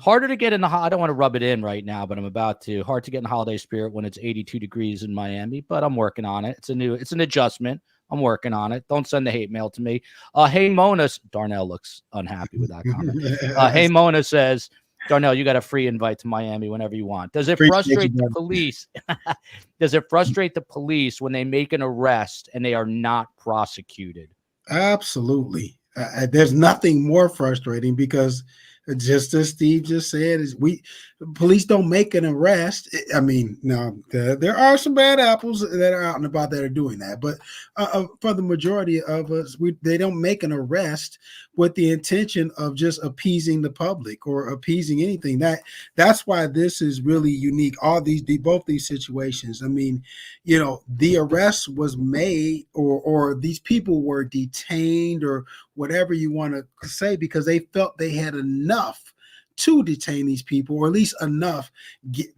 Harder to get in I don't want to rub it in right now, but I'm about to. Hard to get in the holiday spirit when it's 82 degrees in Miami, but I'm working on it. It's an adjustment. I'm working on it. Don't send the hate mail to me. Hey, Mona. Darnell looks unhappy with that comment. Hey, Mona says, Darnell, you got a free invite to Miami whenever you want. Does it frustrate the police? Does it frustrate the police when they make an arrest and they are not prosecuted? Absolutely. There's nothing more frustrating because just as Steve just said, is police don't make an arrest. I mean, no, there are some bad apples that are out and about that are doing that, but for the majority of us, they don't make an arrest with the intention of just appeasing the public or appeasing anything. That's why this is really unique. Both these situations. I mean, the arrest was made or these people were detained or whatever you want to say because they felt they had enough to detain these people, or at least enough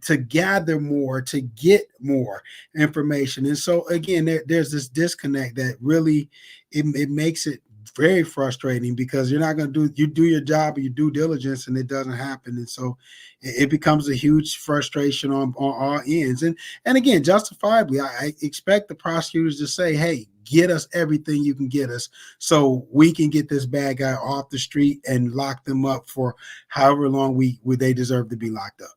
to gather more, to get more information. And so again, there's this disconnect that really it makes it very frustrating because you're not going to do your job or your due diligence and it doesn't happen. And so it becomes a huge frustration on all ends. And again, justifiably, I expect the prosecutors to say, hey, get us everything you can get us so we can get this bad guy off the street and lock them up for however long they deserve to be locked up.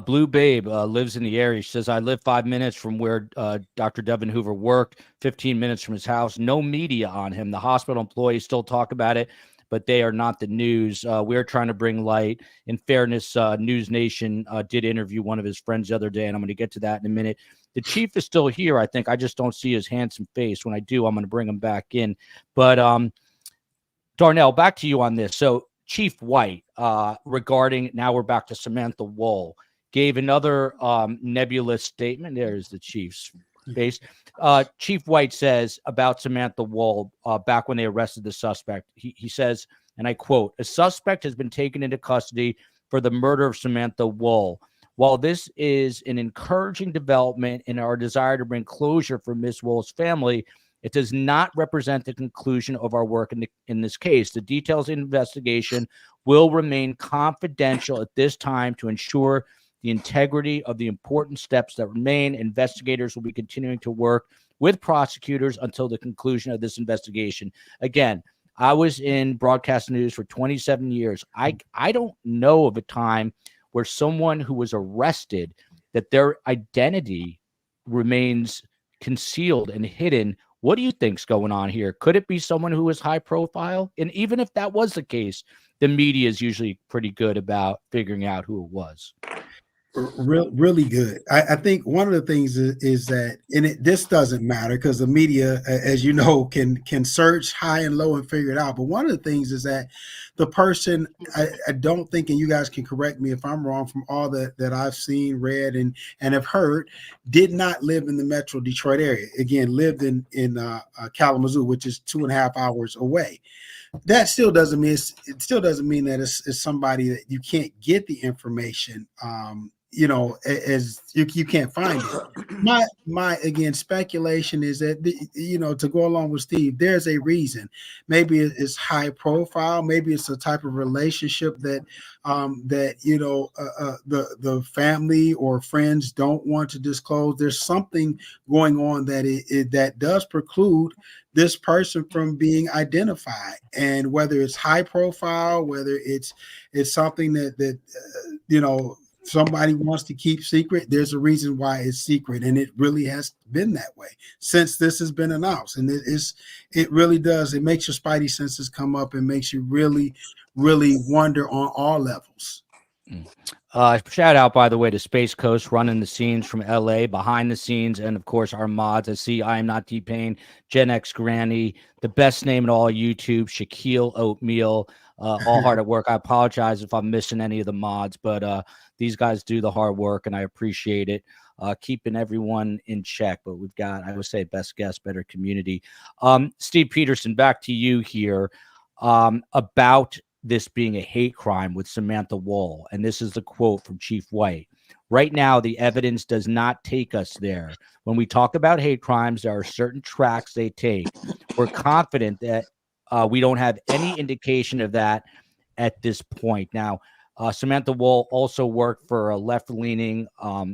Blue Babe lives in the area. She says, I live 5 minutes from where Dr. Devon Hoover worked, 15 minutes from his house. No media on him. The hospital employees still talk about it, but they are not the news. We're trying to bring light. In fairness, News Nation did interview one of his friends the other day, and I'm going to get to that in a minute. The chief is still here. I think I just don't see his handsome face. When I do, I'm going to bring him back in. But Darnell, back to you on this. So Chief White, regarding, now we're back to Samantha Woll, gave another nebulous statement. There's the chief's face. Chief White says about Samantha Woll back when they arrested the suspect. He says, and I quote, a suspect has been taken into custody for the murder of Samantha Woll. While this is an encouraging development in our desire to bring closure for Ms. Woll's family, it does not represent the conclusion of our work in this case. The details of the investigation will remain confidential at this time to ensure the integrity of the important steps that remain. Investigators will be continuing to work with prosecutors until the conclusion of this investigation. Again, I was in broadcast news for 27 years. I don't know of a time where someone who was arrested, that their identity remains concealed and hidden. What do you think's going on here? Could it be someone who is high profile? And even if that was the case, the media is usually pretty good about figuring out who it was. Really good. I think one of the things is that, and this doesn't matter because the media, as you know, can search high and low and figure it out. But one of the things is that the person, I don't think, and you guys can correct me if I'm wrong, from all that I've seen, read, and have heard, did not live in the Metro Detroit area. Again, lived in Kalamazoo, which is 2.5 hours away. That still doesn't mean that it's somebody that you can't get the information. As you can't find it. My again speculation is that to go along with Steve, there's a reason. Maybe it's high profile. Maybe it's a type of relationship that the family or friends don't want to disclose. There's something going on that does preclude this person from being identified, and whether it's high profile, whether it's something that somebody wants to keep secret, there's a reason why it's secret, and it really has been that way since this has been announced. And it really does. It makes your spidey senses come up and makes you really, really wonder on all levels. Shout out, by the way, to Space Coast running the scenes from LA, behind the scenes, and of course our mods. I see I Am Not T-Pain, Gen X Granny, the best name in all YouTube, Shaquille Oatmeal, all hard at work. I apologize if I'm missing any of the mods, but these guys do the hard work, and I appreciate it. Keeping everyone in check, but we've got, I would say, best guest, better community. Steve Peterson, back to you here about this being a hate crime with Samantha Woll. And this is the quote from Chief White. Right now, the evidence does not take us there. When we talk about hate crimes, there are certain tracks they take. We're confident that we don't have any indication of that at this point. Now, Samantha Woll also worked for a left-leaning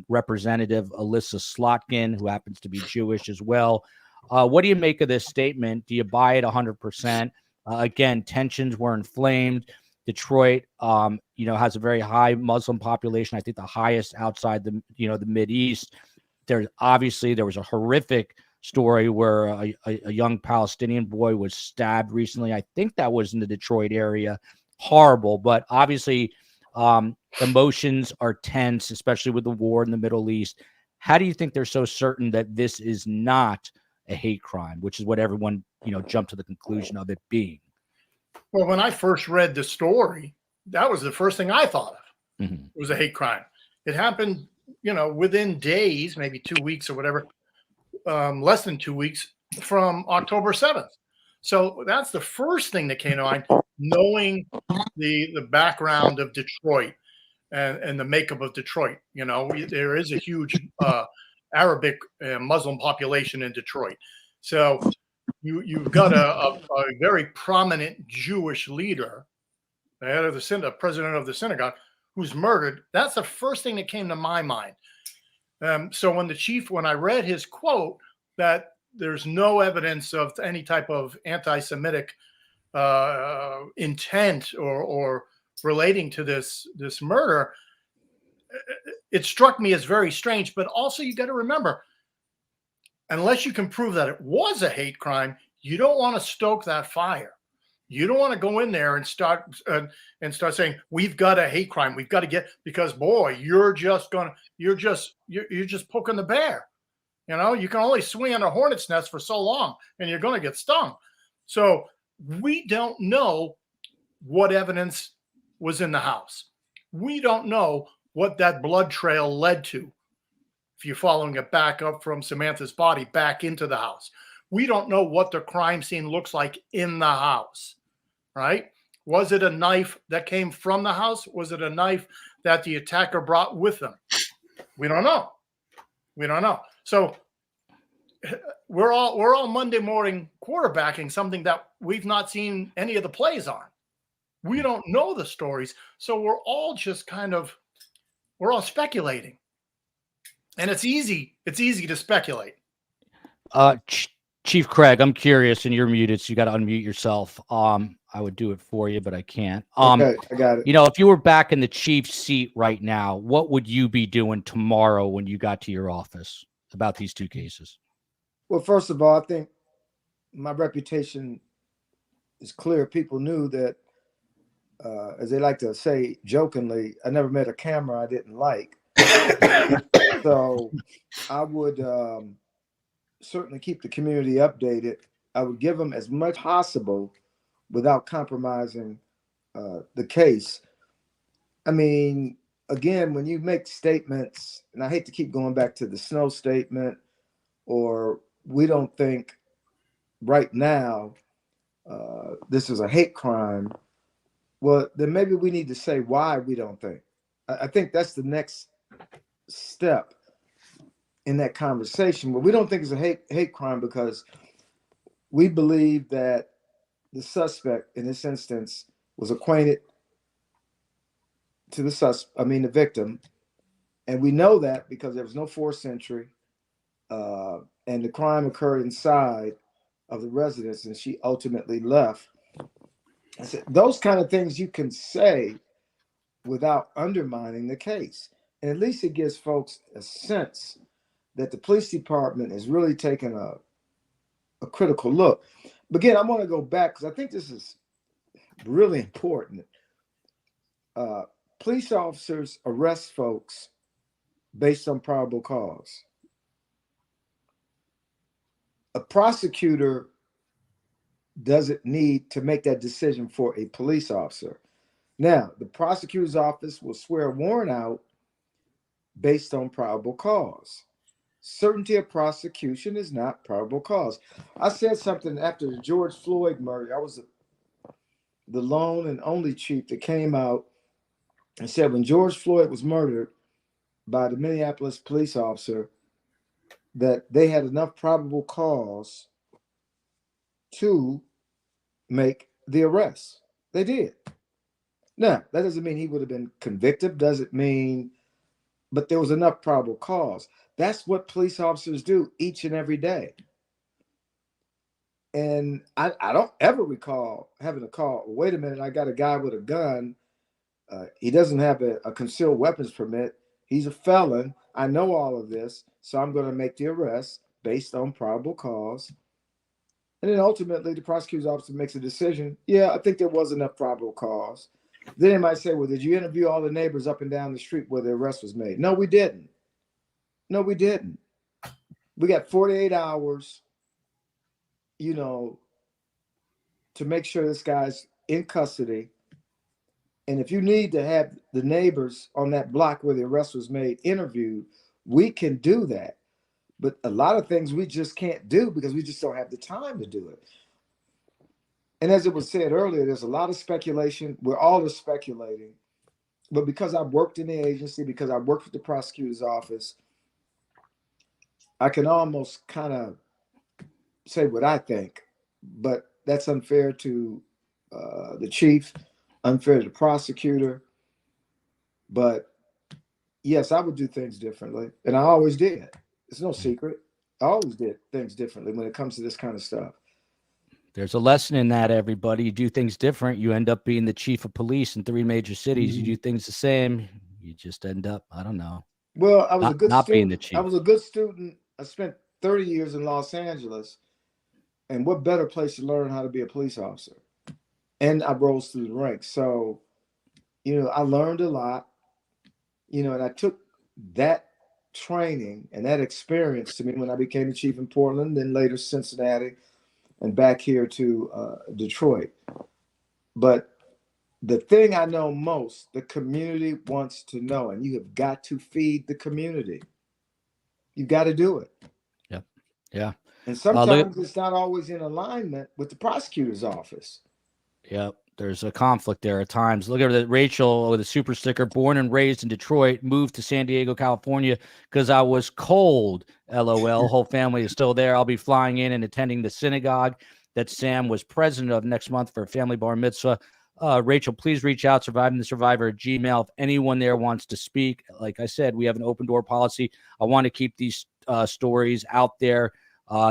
representative, Alyssa Slotkin, who happens to be Jewish as well. What do you make of this statement? Do you buy it 100%? Again, tensions were inflamed. Detroit, has a very high Muslim population. I think the highest outside the Mideast. There was a horrific story where a young Palestinian boy was stabbed recently. I think that was in the Detroit area. Horrible, but obviously emotions are tense, especially with the war in the Middle East. How do you think they're so certain that this is not a hate crime, which is what everyone, jumped to the conclusion of it being? Well, when I first read the story, that was the first thing I thought of. Mm-hmm. It was a hate crime. It happened, within days, maybe 2 weeks or whatever, less than 2 weeks from October 7th. So that's the first thing that came to mind, knowing the background of Detroit and the makeup of Detroit. There is a huge Arabic Muslim population in Detroit. So you've got a very prominent Jewish leader, the head of the president of the synagogue, who's murdered. That's the first thing that came to my mind. So when I read his quote that there's no evidence of any type of anti-Semitic intent or relating to this murder, it struck me as very strange. But also, you got to remember, unless you can prove that it was a hate crime, you don't want to stoke that fire. You don't want to go in there and start saying, we've got a hate crime. We've got to because boy, you're just poking the bear. You can only swing on a hornet's nest for so long and you're going to get stung. So we don't know what evidence was in the house. We don't know what that blood trail led to. If you're following it back up from Samantha's body back into the house, we don't know what the crime scene looks like in the house, right? Was it a knife that came from the house? Was it a knife that the attacker brought with them? We don't know. So we're all Monday morning quarterbacking something that we've not seen any of the plays on. We don't know the stories. So we're all just we're all speculating. And it's easy to speculate. Chief Craig, I'm curious, and you're muted, so you got to unmute yourself. I would do it for you, but I can't. Okay, I got it. If you were back in the chief's seat right now, what would you be doing tomorrow when you got to your office about these two cases? Well, first of all, I think my reputation is clear. People knew that, as they like to say jokingly, I never met a camera I didn't like. So I would certainly keep the community updated. I would give them as much possible without compromising the case. I mean, again, when you make statements, and I hate to keep going back to the Snow statement, or we don't think right now this is a hate crime, well, then maybe we need to say why we don't think. I think that's the next step in that conversation. But we don't think it's a hate crime because we believe that the suspect in this instance was acquainted to the victim. And we know that because there was no forced entry, and the crime occurred inside of the residence, and she ultimately left. I said, those kind of things you can say without undermining the case. And at least it gives folks a sense that the police department is really taking a critical look. But again, I want to go back because I think this is really important. Police officers arrest folks based on probable cause. A prosecutor doesn't need to make that decision for a police officer. Now, the prosecutor's office will swear a warrant out based on probable cause. Certainty of prosecution is not probable cause. I said something after the George Floyd murder. I was the lone and only chief that came out and said when George Floyd was murdered by the Minneapolis police officer, that they had enough probable cause to make the arrest. They did. Now, that doesn't mean he would have been convicted, doesn't mean, but there was enough probable cause. That's what police officers do each and every day. And I don't ever recall having a call, wait a minute, I got a guy with a gun. He doesn't have a concealed weapons permit. He's a felon. I know all of this, so I'm going to make the arrest based on probable cause. And then ultimately, the prosecutor's office makes a decision. Yeah, I think there was enough probable cause. Then they might say, well, did you interview all the neighbors up and down the street where the arrest was made? No, we didn't. No, we didn't. We got 48 hours, you know, to make sure this guy's in custody. And if you need to have the neighbors on that block where the arrest was made interviewed, we can do that. But a lot of things we just can't do because we just don't have the time to do it. And as it was said earlier, there's a lot of speculation. We're all just speculating. But because I've worked in the agency, because I've worked with the prosecutor's office, I can almost kind of say what I think. But that's unfair to the chief, unfair to the prosecutor. But yes, I would do things differently. And I always did. It's no secret. I always did things differently when it comes to this kind of stuff. There's a lesson in that, everybody. You do things different, you end up being the chief of police in 3 major cities. You do things the same, you just end up, I don't know. Well, I was a good not student. Being the chief. I was a good student. I spent 30 years in Los Angeles. And what better place to learn how to be a police officer? And I rose through the ranks. So, you know, I learned a lot, you know, and I took that training and that experience to me when I became the chief in Portland, then later Cincinnati, and back here to Detroit. But the thing I know most, the community wants to know, and you have got to feed the community. You've got to do it. Yep. Yeah. And sometimes it's not always in alignment with the prosecutor's office. Yep. There's a conflict there at times. Look at that. Rachel with a super sticker, born and raised in Detroit, moved to San Diego, California because I was cold. LOL. Whole family is still there. I'll be flying in and attending the synagogue that Sam was president of next month for a family bar mitzvah. Rachel, please reach out, Surviving the Survivor at Gmail. If anyone there wants to speak, like I said, we have an open door policy. I want to keep these stories out there.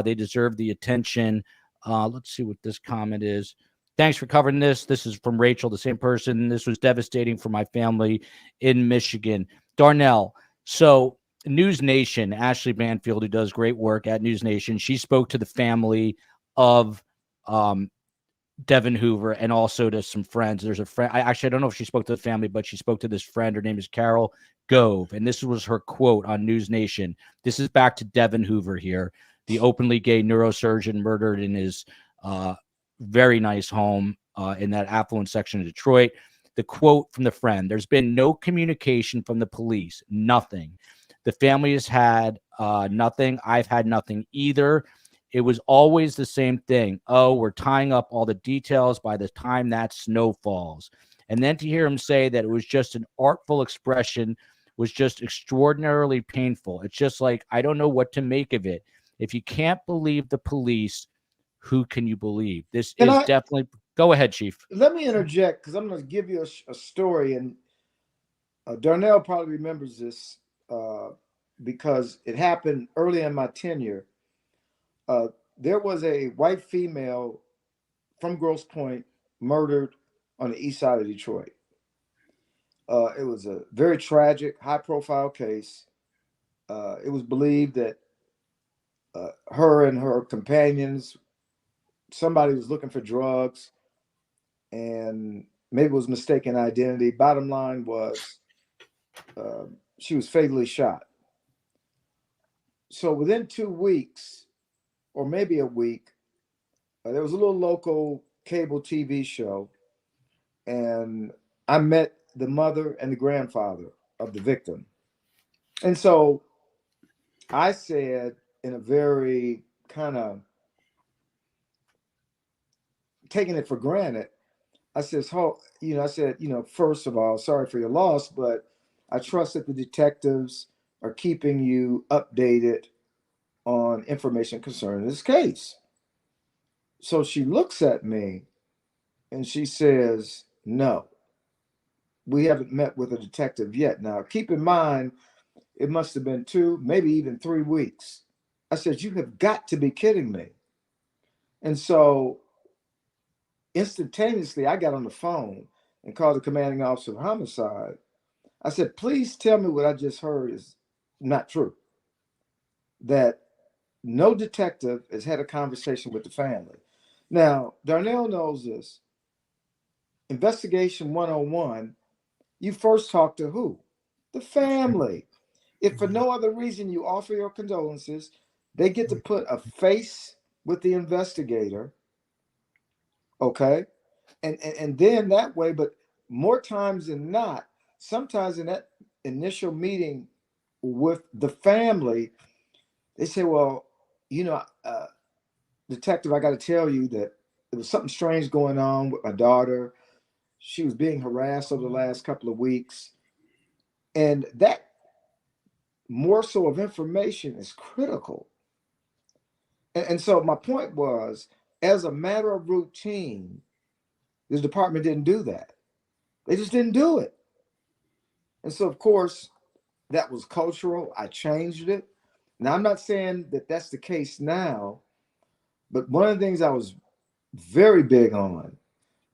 They deserve the attention. Let's see what this comment is. Thanks for covering this. This is from Rachel, the same person. This was devastating for my family in Michigan. Darnell. So News Nation, Ashley Banfield, who does great work at News Nation, she spoke to the family of Devon Hoover and also to some friends. There's a friend. I don't know if she spoke to the family, but she spoke to this friend. Her name is Carol Gove. And this was her quote on News Nation. This is back to Devon Hoover here, the openly gay neurosurgeon murdered in his very nice home in that affluent section of Detroit. The quote from the friend: there's been no communication from the police, nothing. The family has had nothing. I've had nothing either. It was always the same thing. Oh, we're tying up all the details by the time that snow falls. And then to hear him say that it was just an artful expression was just extraordinarily painful. It's just like, I don't know what to make of it. If you can't believe the police, who can you believe? This is definitely. Go ahead, Chief. Let me interject because I'm going to give you a story, and Darnell probably remembers this because it happened early in my tenure. There was a white female from Grosse Pointe murdered on the east side of Detroit. It was a very tragic, high-profile case. It was believed that her and her companions, somebody was looking for drugs and maybe was mistaken identity. Bottom line was she was fatally shot. So within 2 weeks, or maybe a week, there was a little local cable TV show, and I met the mother and the grandfather of the victim. And so I said, in a very kind of taking it for granted, I says, first of all, sorry for your loss, but I trust that the detectives are keeping you updated on information concerning this case. So she looks at me and she says, no, we haven't met with a detective yet. Now, keep in mind, it must have been 2, maybe even 3 weeks. I said, you have got to be kidding me. And so instantaneously, I got on the phone and called the commanding officer of homicide. I said, please tell me what I just heard is not true. That no detective has had a conversation with the family. Now, Darnell knows this. Investigation 101, you first talk to who? The family. If for no other reason you offer your condolences, they get to put a face with the investigator, okay? And then that way, but more times than not, sometimes in that initial meeting with the family, they say, well, detective, I got to tell you that there was something strange going on with my daughter. She was being harassed over the last couple of weeks. And that morsel of information is critical. And so my point was, as a matter of routine, the department didn't do that. They just didn't do it. And so, of course, that was cultural. I changed it. Now, I'm not saying that that's the case now, but one of the things I was very big on,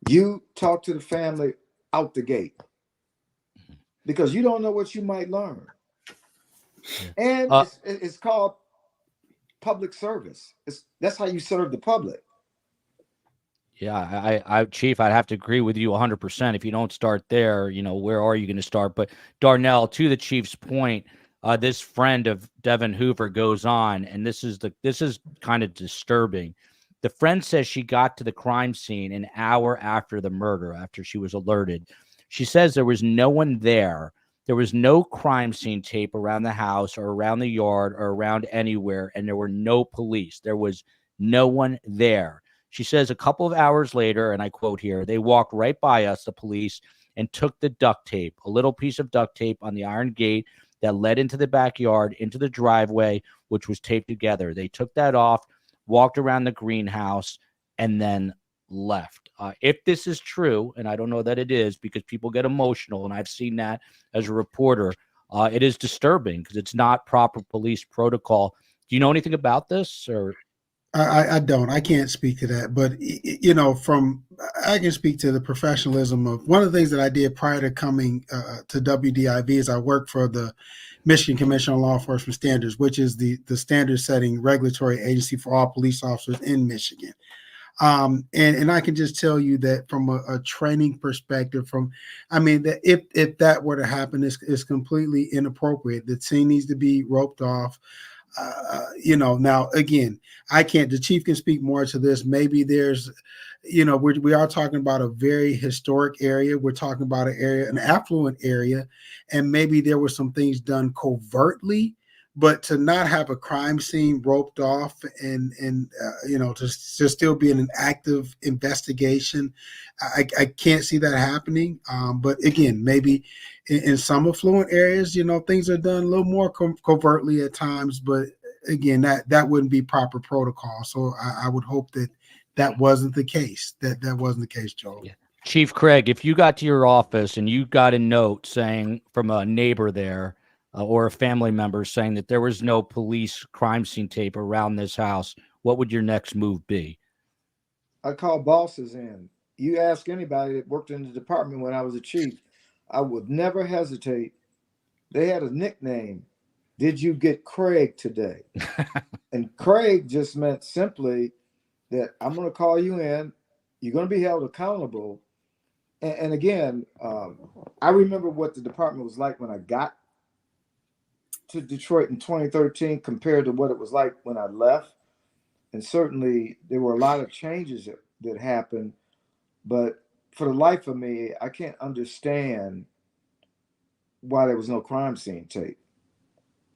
you talk to the family out the gate, because you don't know what you might learn. And it's called public service. That's how you serve the public. Yeah, I Chief, I'd have to agree with you 100%. If you don't start there, where are you going to start? But Darnell, to the Chief's point, this friend of Devon Hoover goes on, and this is kind of disturbing. The friend says she got to the crime scene an hour after the murder, after she was alerted. She says there was no one there. There was no crime scene tape around the house or around the yard or around anywhere, and there were no police. There was no one there. She says a couple of hours later, and I quote here, they walked right by us, the police, and took the duct tape, a little piece of duct tape on the iron gate that led into the backyard, into the driveway, which was taped together. They took that off, walked around the greenhouse, and then left. If this is true, and I don't know that it is because people get emotional, and I've seen that as a reporter, it is disturbing because it's not proper police protocol. Do you know anything about this? Or I don't. I can't speak to that, but I can speak to the professionalism of one of the things that I did prior to coming to WDIV is I worked for the Michigan Commission on Law Enforcement Standards, which is the standard-setting regulatory agency for all police officers in Michigan. And I can just tell you that from a training perspective, that if that were to happen, it's completely inappropriate. The scene needs to be roped off. Now again, the chief can speak more to this. Maybe there's, we are talking about a very historic area. We're talking about an affluent area, and maybe there were some things done covertly, but to not have a crime scene roped off and to still be in an active investigation, I can't see that happening. But again, maybe in some affluent areas, things are done a little more covertly at times. But again, that wouldn't be proper protocol. So I would hope that wasn't the case. That wasn't the case, Joel. Yeah. Chief Craig, if you got to your office and you got a note saying from a neighbor there or a family member saying that there was no police crime scene tape around this house, what would your next move be? I'd call bosses in. You ask anybody that worked in the department when I was a chief, I would never hesitate. They had a nickname. Did you get Craig today? And Craig just meant simply that I'm going to call you in. You're going to be held accountable. And again, I remember what the department was like when I got to Detroit in 2013 compared to what it was like when I left. And certainly there were a lot of changes that happened. But for the life of me, I can't understand why there was no crime scene tape.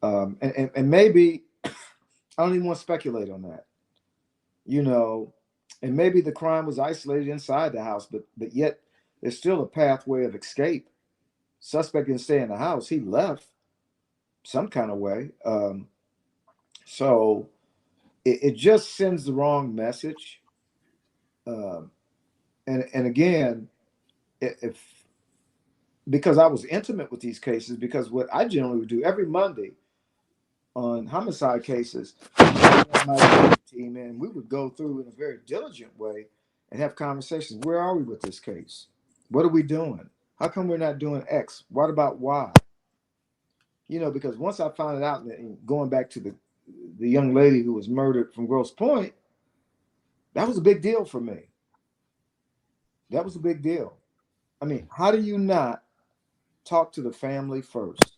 And maybe I don't even want to speculate on that, and maybe the crime was isolated inside the house, but yet there's still a pathway of escape. Suspect didn't stay in the house. He left some kind of way. So it just sends the wrong message. And again, because I was intimate with these cases, because what I generally would do every Monday on homicide cases, on my team, and we would go through in a very diligent way and have conversations. Where are we with this case? What are we doing? How come we're not doing X? What about Y? You know, because once I found it out, and going back to the young lady who was murdered from Grosse Pointe, that was a big deal for me. That was a big deal. I mean, how do you not talk to the family first?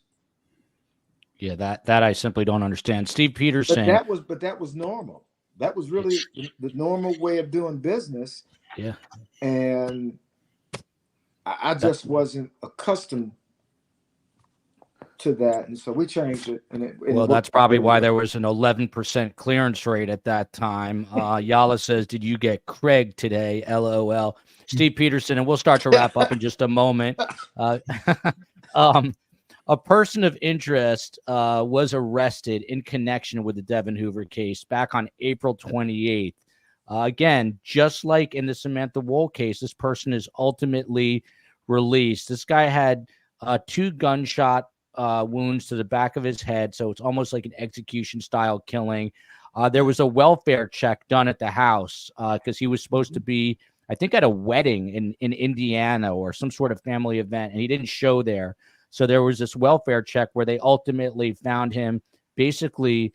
Yeah, that I simply don't understand. Steve Peterson. But that was normal. That was really the normal way of doing business. Yeah. And I just wasn't accustomed to that, and so we changed it. Well, that's probably why there was an 11% clearance rate at that time. Yala says, "Did you get Craig today?" LOL. Steve Peterson, and we'll start to wrap up in just a moment. A person of interest was arrested in connection with the Devon Hoover case back on April 28th. Again, just like in the Samantha Woll case, this person is ultimately released. This guy had 2 gunshot wounds to the back of his head, so it's almost like an execution-style killing. There was a welfare check done at the house because he was supposed to be, I think, at a wedding in Indiana or some sort of family event, and he didn't show there. So there was this welfare check where they ultimately found him basically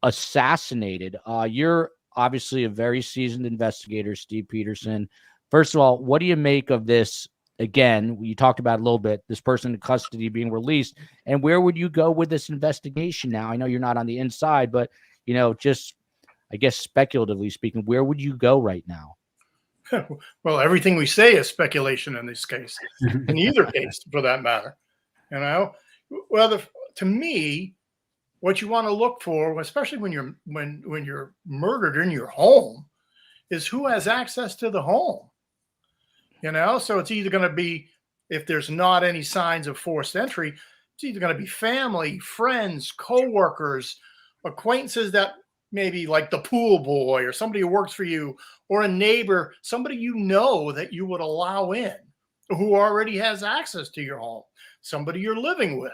assassinated. You're obviously a very seasoned investigator, Steve Peterson. First of all, what do you make of this? Again, you talked about it a little bit, this person in custody being released, and where would you go with this investigation now? I know you're not on the inside, but, you know, just, I guess, speculatively speaking, where would you go right now? Well, everything we say is speculation in this case, in either case, for that matter. You know, well, to me, what you want to look for, especially when you're murdered in your home, is who has access to the home. You know, so it's either going to be, if there's not any signs of forced entry, it's either going to be family, friends, coworkers, acquaintances that maybe like the pool boy or somebody who works for you, or a neighbor, somebody you know that you would allow in who already has access to your home, somebody you're living with.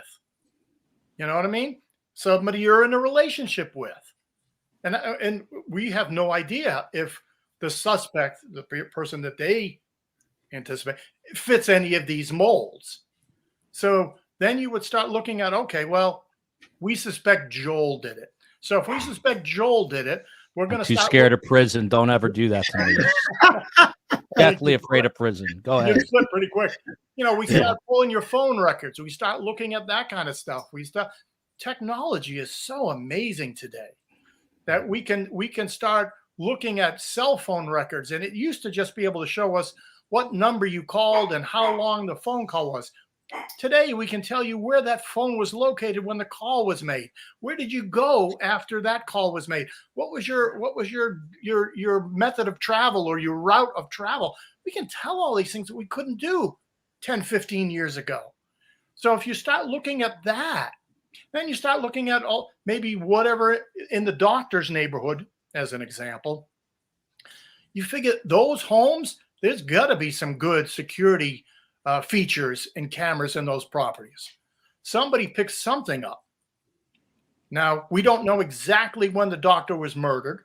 You know what I mean? Somebody you're in a relationship with. And we have no idea if the suspect, the person that they anticipate, fits any of these molds. So then you would start looking at, okay, well, we suspect Joel did it. So if we suspect Joel did it, we're going to too scared of prison. Don't ever do that to me. Deathly afraid of prison. Go ahead. You slip pretty quick. You know, we start pulling your phone records. We start looking at that kind of stuff. Technology is so amazing today that we can start looking at cell phone records. And it used to just be able to show us what number you called and how long the phone call was. Today, we can tell you where that phone was located when the call was made. Where did you go after that call was made? What was your method of travel or your route of travel? We can tell all these things that we couldn't do 10, 15 years ago. So if you start looking at that, then you start looking at maybe whatever in the doctor's neighborhood, as an example. You figure those homes, there's got to be some good security features and cameras in those properties. Somebody picked something up. Now, we don't know exactly when the doctor was murdered.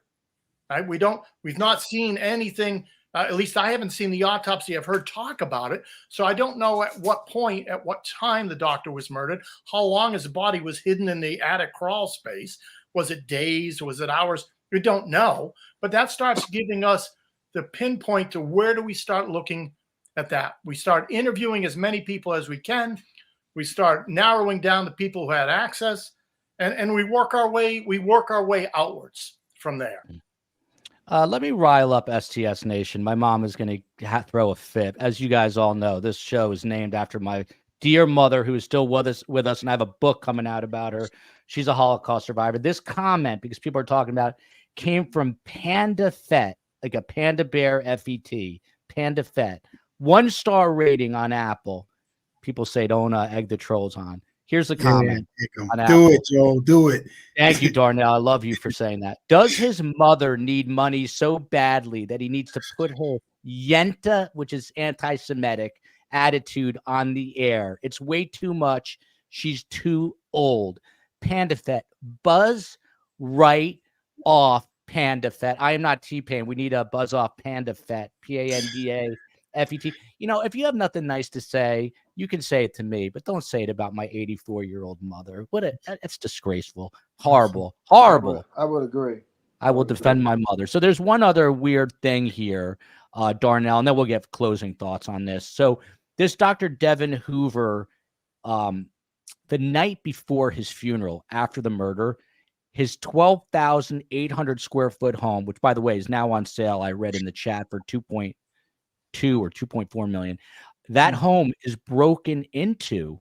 Right? We've not seen anything. At least I haven't seen the autopsy. I've heard talk about it. So I don't know at what point, at what time the doctor was murdered, how long his body was hidden in the attic crawl space. Was it days? Was it hours? We don't know. But that starts giving us the pinpoint to where do we start looking at that. We start interviewing as many people as we can. We start narrowing down the people who had access, and we work our way outwards from there. Let me rile up STS Nation. My mom is going to throw a fit. As you guys all know, this show is named after my dear mother, who is still with us, and I have a book coming out about her. She's a Holocaust survivor. This comment, because people are talking about it, came from Panda Fet, like a panda bear, FET, Panda Fet. 1-star rating on Apple. People say don't egg the trolls on. Here's the comment. Do it, Joel. Do it. Thank you, Darnell. I love you for saying that. Does his mother need money so badly that he needs to put her yenta, which is anti-Semitic, attitude on the air? It's way too much. She's too old. PandaFet, Buzz, right? off Panda Fett. I am not T-Pain. We need a buzz off Panda Fett. PANDAFET. You know, if you have nothing nice to say, you can say it to me, but don't say it about my 84-year-old mother. It's disgraceful. Horrible. Horrible. I would agree. I will defend my mother. So there's one other weird thing here, Darnell, and then we'll get closing thoughts on this. So this Dr. Devon Hoover, the night before his funeral, after the murder, his 12,800 square foot home, which by the way is now on sale, I read in the chat, for 2.2 or 2.4 million. That home is broken into.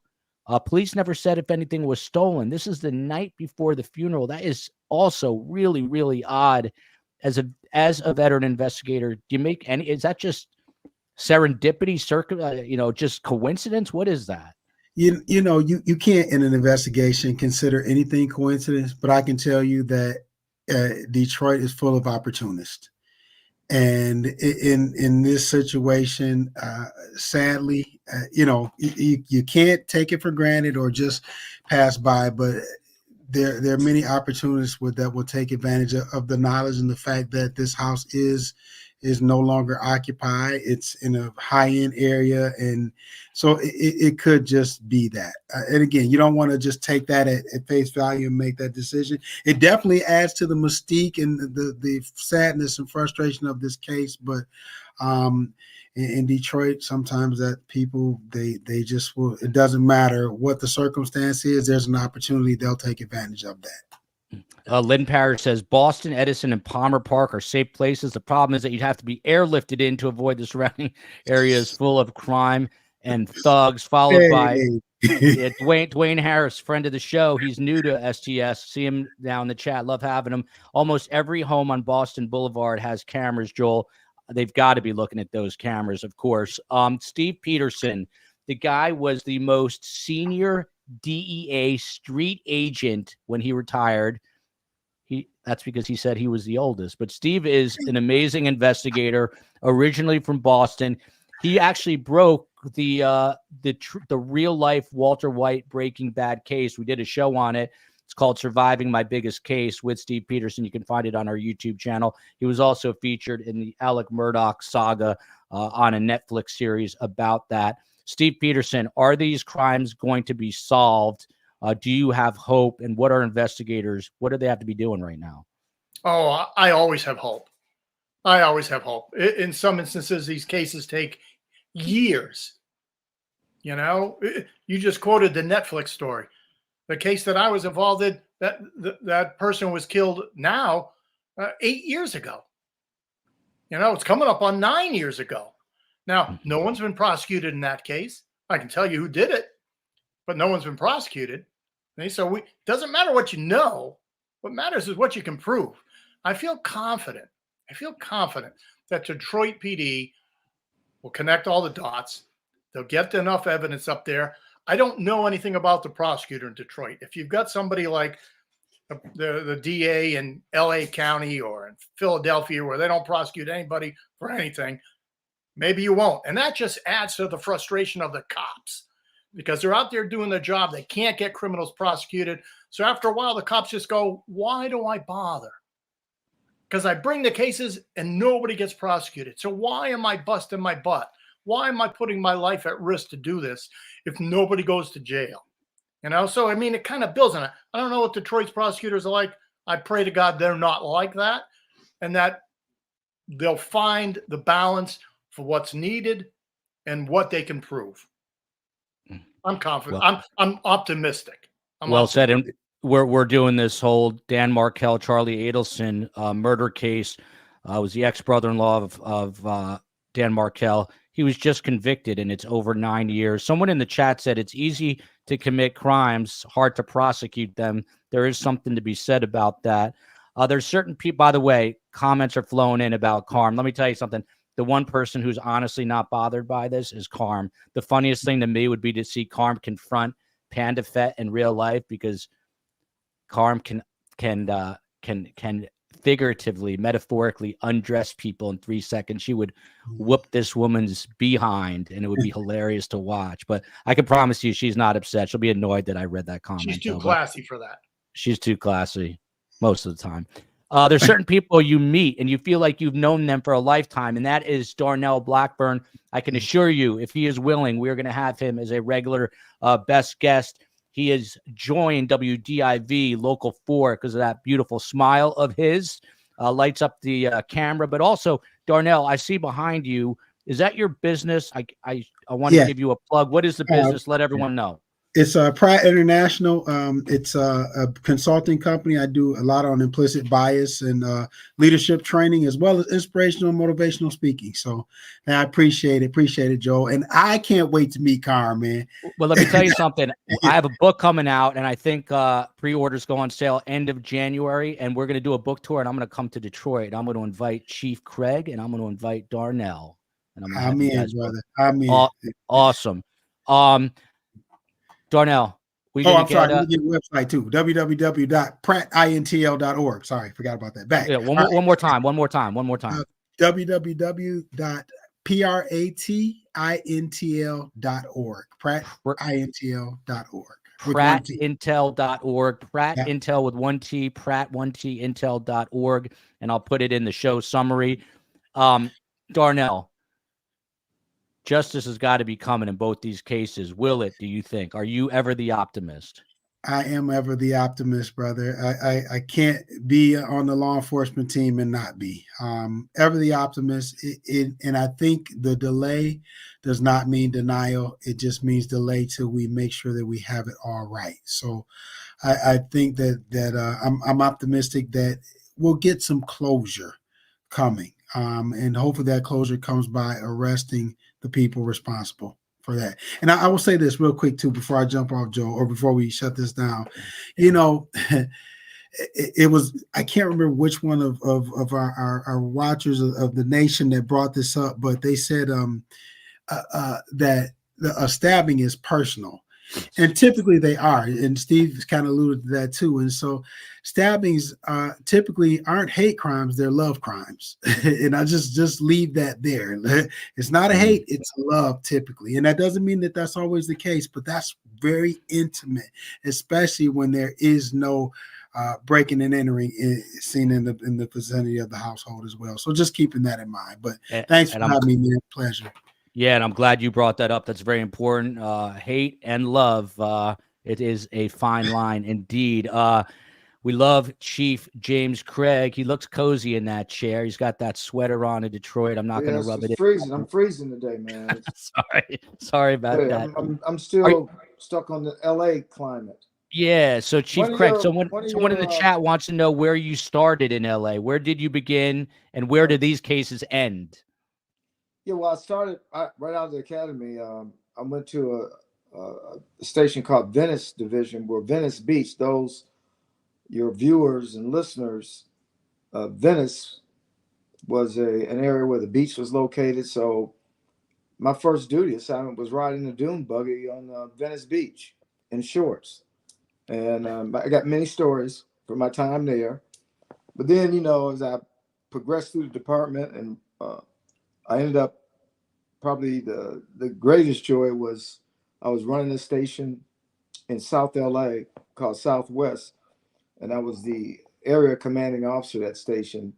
Police never said if anything was stolen. This is the night before the funeral. That is also really, really odd. As a veteran investigator, do you make any? Is that just serendipity, just coincidence? What is that? You can't in an investigation consider anything coincidence, but I can tell you that Detroit is full of opportunists. And in this situation, sadly, you can't take it for granted or just pass by, but there are many opportunists that will take advantage of the knowledge and the fact that this house is no longer occupied. It's in a high-end area, and so it could just be that. And again, you don't want to just take that at face value and make that decision. It definitely adds to the mystique and the sadness and frustration of this case. But in Detroit, sometimes that people they just will. It doesn't matter what the circumstance is. There's an opportunity. They'll take advantage of that. Lynn Parrish says Boston, Edison, and Palmer Park are safe places. The problem is that you'd have to be airlifted in to avoid the surrounding areas full of crime and thugs, followed by Dwayne Harris, friend of the show. He's new to STS. See him now in the chat. Love having him. Almost every home on Boston Boulevard has cameras, Joel. They've got to be looking at those cameras, of course. Steve Peterson, the guy was the most senior DEA street agent when he retired. That's because he said he was the oldest. But Steve is an amazing investigator, originally from Boston. He actually broke the real life Walter White Breaking Bad case. We did a show on it. It's called Surviving My Biggest Case with Steve Peterson. You can find it on our YouTube channel. He was also featured in the Alec Murdaugh saga on a Netflix series about that. Steve Peterson, are these crimes going to be solved? Do you have hope? And what are investigators? What do they have to be doing right now? Oh, I always have hope. I always have hope. In some instances, these cases take years. You just quoted the Netflix story. The case that I was involved in, that person was killed now 8 years ago. It's coming up on 9 years ago. Now, no one's been prosecuted in that case. I can tell you who did it, but no one's been prosecuted. So it doesn't matter what you know. What matters is what you can prove. I feel confident that Detroit PD will connect all the dots. They'll get enough evidence up there. I don't know anything about the prosecutor in Detroit. If you've got somebody like the DA in LA County or in Philadelphia where they don't prosecute anybody for anything, maybe you won't. And that just adds to the frustration of the cops because they're out there doing their job. They can't get criminals prosecuted. So after a while, the cops just go, why do I bother? Because I bring the cases and nobody gets prosecuted. So why am I busting my butt? Why am I putting my life at risk to do this if nobody goes to jail? So, it kind of builds on it. I don't know what Detroit's prosecutors are like. I pray to God they're not like that and that they'll find the balance for what's needed and what they can prove. I'm confident. Well, I'm optimistic. Well said. And we're doing this whole Dan Markel, Charlie Adelson murder case. Was the ex-brother-in-law of Dan Markel. He was just convicted, and it's over 9 years. Someone in the chat said it's easy to commit crimes, hard to prosecute them. There is something to be said about that. There's certain people, by the way, comments are flowing in about Carm. Let me tell you something. The one person who's honestly not bothered by this is Carm. The funniest thing to me would be to see Carm confront Panda Fett in real life because Carm can figuratively, metaphorically undress people in 3 seconds. She would whoop this woman's behind, and it would be hilarious to watch. But I can promise you she's not upset. She'll be annoyed that I read that comment. She's too classy for that. She's too classy most of the time. There's certain people you meet and you feel like you've known them for a lifetime, and that is Darnell Blackburn. I can assure you, if he is willing, we're going to have him as a regular best guest. He has joined WDIV Local 4 because of that beautiful smile of his, lights up the camera. But also, Darnell, I see behind you, is that your business? I want to give you a plug. What is the business? Let everyone know. It's Pratt International. It's a consulting company. I do a lot on implicit bias and leadership training, as well as inspirational and motivational speaking. So I appreciate it, Joel. And I can't wait to meet Carr, man. Well, let me tell you something. I have a book coming out, and I think pre-orders go on sale end of January, and we're going to do a book tour, and I'm going to come to Detroit. I'm going to invite Chief Craig, and I'm going to invite Darnell. And I'm in, brother. I'm in. Awesome. Darnell, I'm sorry. Let me give you a website too. www.prattintl.org. Sorry, forgot about that. Back. Yeah, one more time. www.prattintl.org. prattintl.org. Prattintel.org. Pratt Intel with 1 T. Pratt 1 T Intel.org. And I'll put it in the show summary. Darnell, justice has got to be coming in both these cases. Will it, do you think? Are you ever the optimist? I am ever the optimist, brother. I can't be on the law enforcement team and not be. Ever the optimist. And I think the delay does not mean denial. It just means delay till we make sure that we have it all right. So I think that I'm optimistic that we'll get some closure coming. And hopefully that closure comes by arresting the people responsible for that. And I will say this real quick too, before I jump off, Joe, or before we shut this down. You know, it was, I can't remember which one of our watchers of the nation that brought this up, but they said that a stabbing is personal. And typically they are, and Steve kind of alluded to that too. And so stabbings typically aren't hate crimes, they're love crimes. And I just leave that there. It's not a hate, it's a love typically. And that doesn't mean that that's always the case, but that's very intimate, especially when there is no breaking and entering seen in the vicinity of the household as well. So just keeping that in mind. But thanks for having me, man. Pleasure. Yeah, and I'm glad you brought that up. That's very important. Hate and love. It is a fine line indeed. We love Chief James Craig. He looks cozy in that chair. He's got that sweater on in Detroit. I'm not going to rub it in. I'm freezing today, man. Sorry about that. I'm still stuck on the LA climate. Yeah, so Chief Craig, someone in the chat wants to know where you started in LA. Where did you begin, and where did these cases end? Yeah, well, I started right out of the academy. I went to a station called Venice Division, where Venice Beach, your viewers and listeners, Venice was an area where the beach was located. So my first duty assignment was riding a dune buggy on Venice Beach in shorts. And I got many stories from my time there. But then, as I progressed through the department, and I ended up, probably the greatest joy was I was running a station in South LA called Southwest, and I was the area commanding officer of that station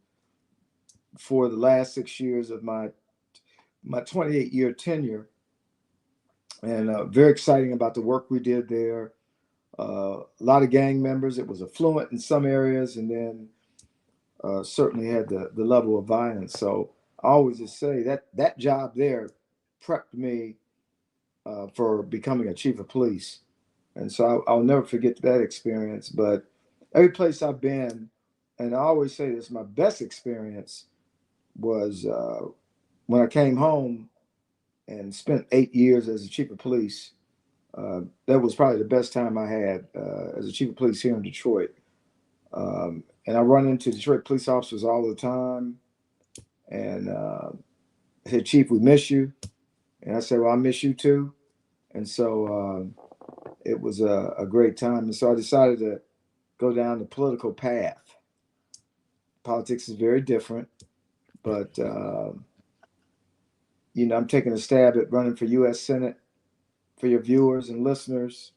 for the last 6 years of my 28-year tenure. And very exciting about the work we did there. A lot of gang members. It was affluent in some areas, and then certainly had the level of violence. So I always just say that job there prepped me for becoming a chief of police. And so I'll never forget that experience. But every place I've been, and I always say this, my best experience was when I came home and spent 8 years as a chief of police. That was probably the best time I had as a chief of police here in Detroit. And I run into Detroit police officers all the time. And I said, Chief, we miss you. And I said, well, I miss you too. And so it was a great time. And so I decided to go down the political path. Politics is very different, but I'm taking a stab at running for U.S. Senate. For your viewers and listeners,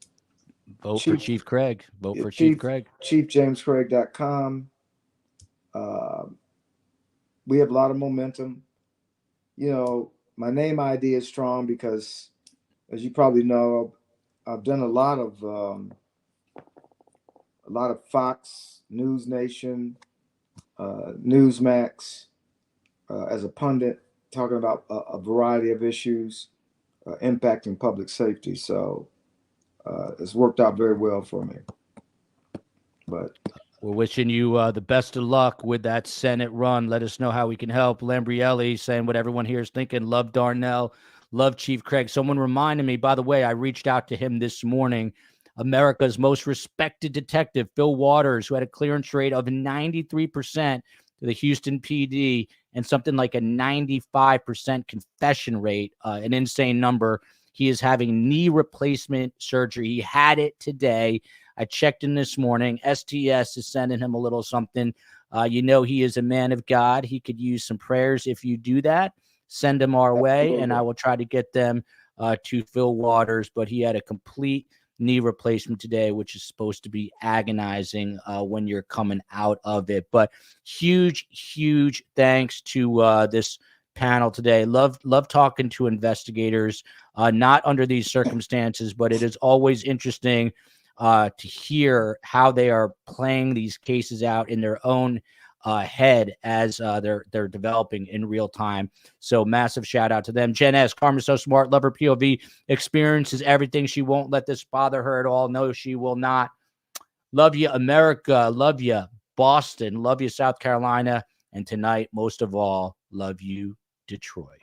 vote for Chief Craig. Vote for Chief Craig. ChiefJamesCraig.com. we have a lot of momentum. You know, my name ID is strong because, as you probably know, I've done a lot of Fox, News Nation, Newsmax, as a pundit, talking about a variety of issues impacting public safety. So it's worked out very well for me. But we're wishing you the best of luck with that Senate run. Let us know how we can help. Lambrielli saying what everyone here is thinking. Love Darnell. Love Chief Craig. Someone reminded me, by the way, I reached out to him this morning. America's most respected detective, Phil Waters, who had a clearance rate of 93% to the Houston PD and something like a 95% confession rate, an insane number. He is having knee replacement surgery. He had it today. I checked in this morning. STS is sending him a little something. You know, he is a man of God. He could use some prayers. If you do that, send them our way, and I will try to get them to Phil Waters. But he had a complete knee replacement today, which is supposed to be agonizing when you're coming out of it. But huge thanks to this panel today. Love talking to investigators, not under these circumstances, but it is always interesting to hear how they are playing these cases out in their own head as they're developing in real time. So massive shout out to them. Jen S. Carmen's so smart. Love her POV. Experiences everything. She won't let this bother her at all. No, she will not. Love you, America. Love you, Boston. Love you, South Carolina. And tonight, most of all, love you, Detroit.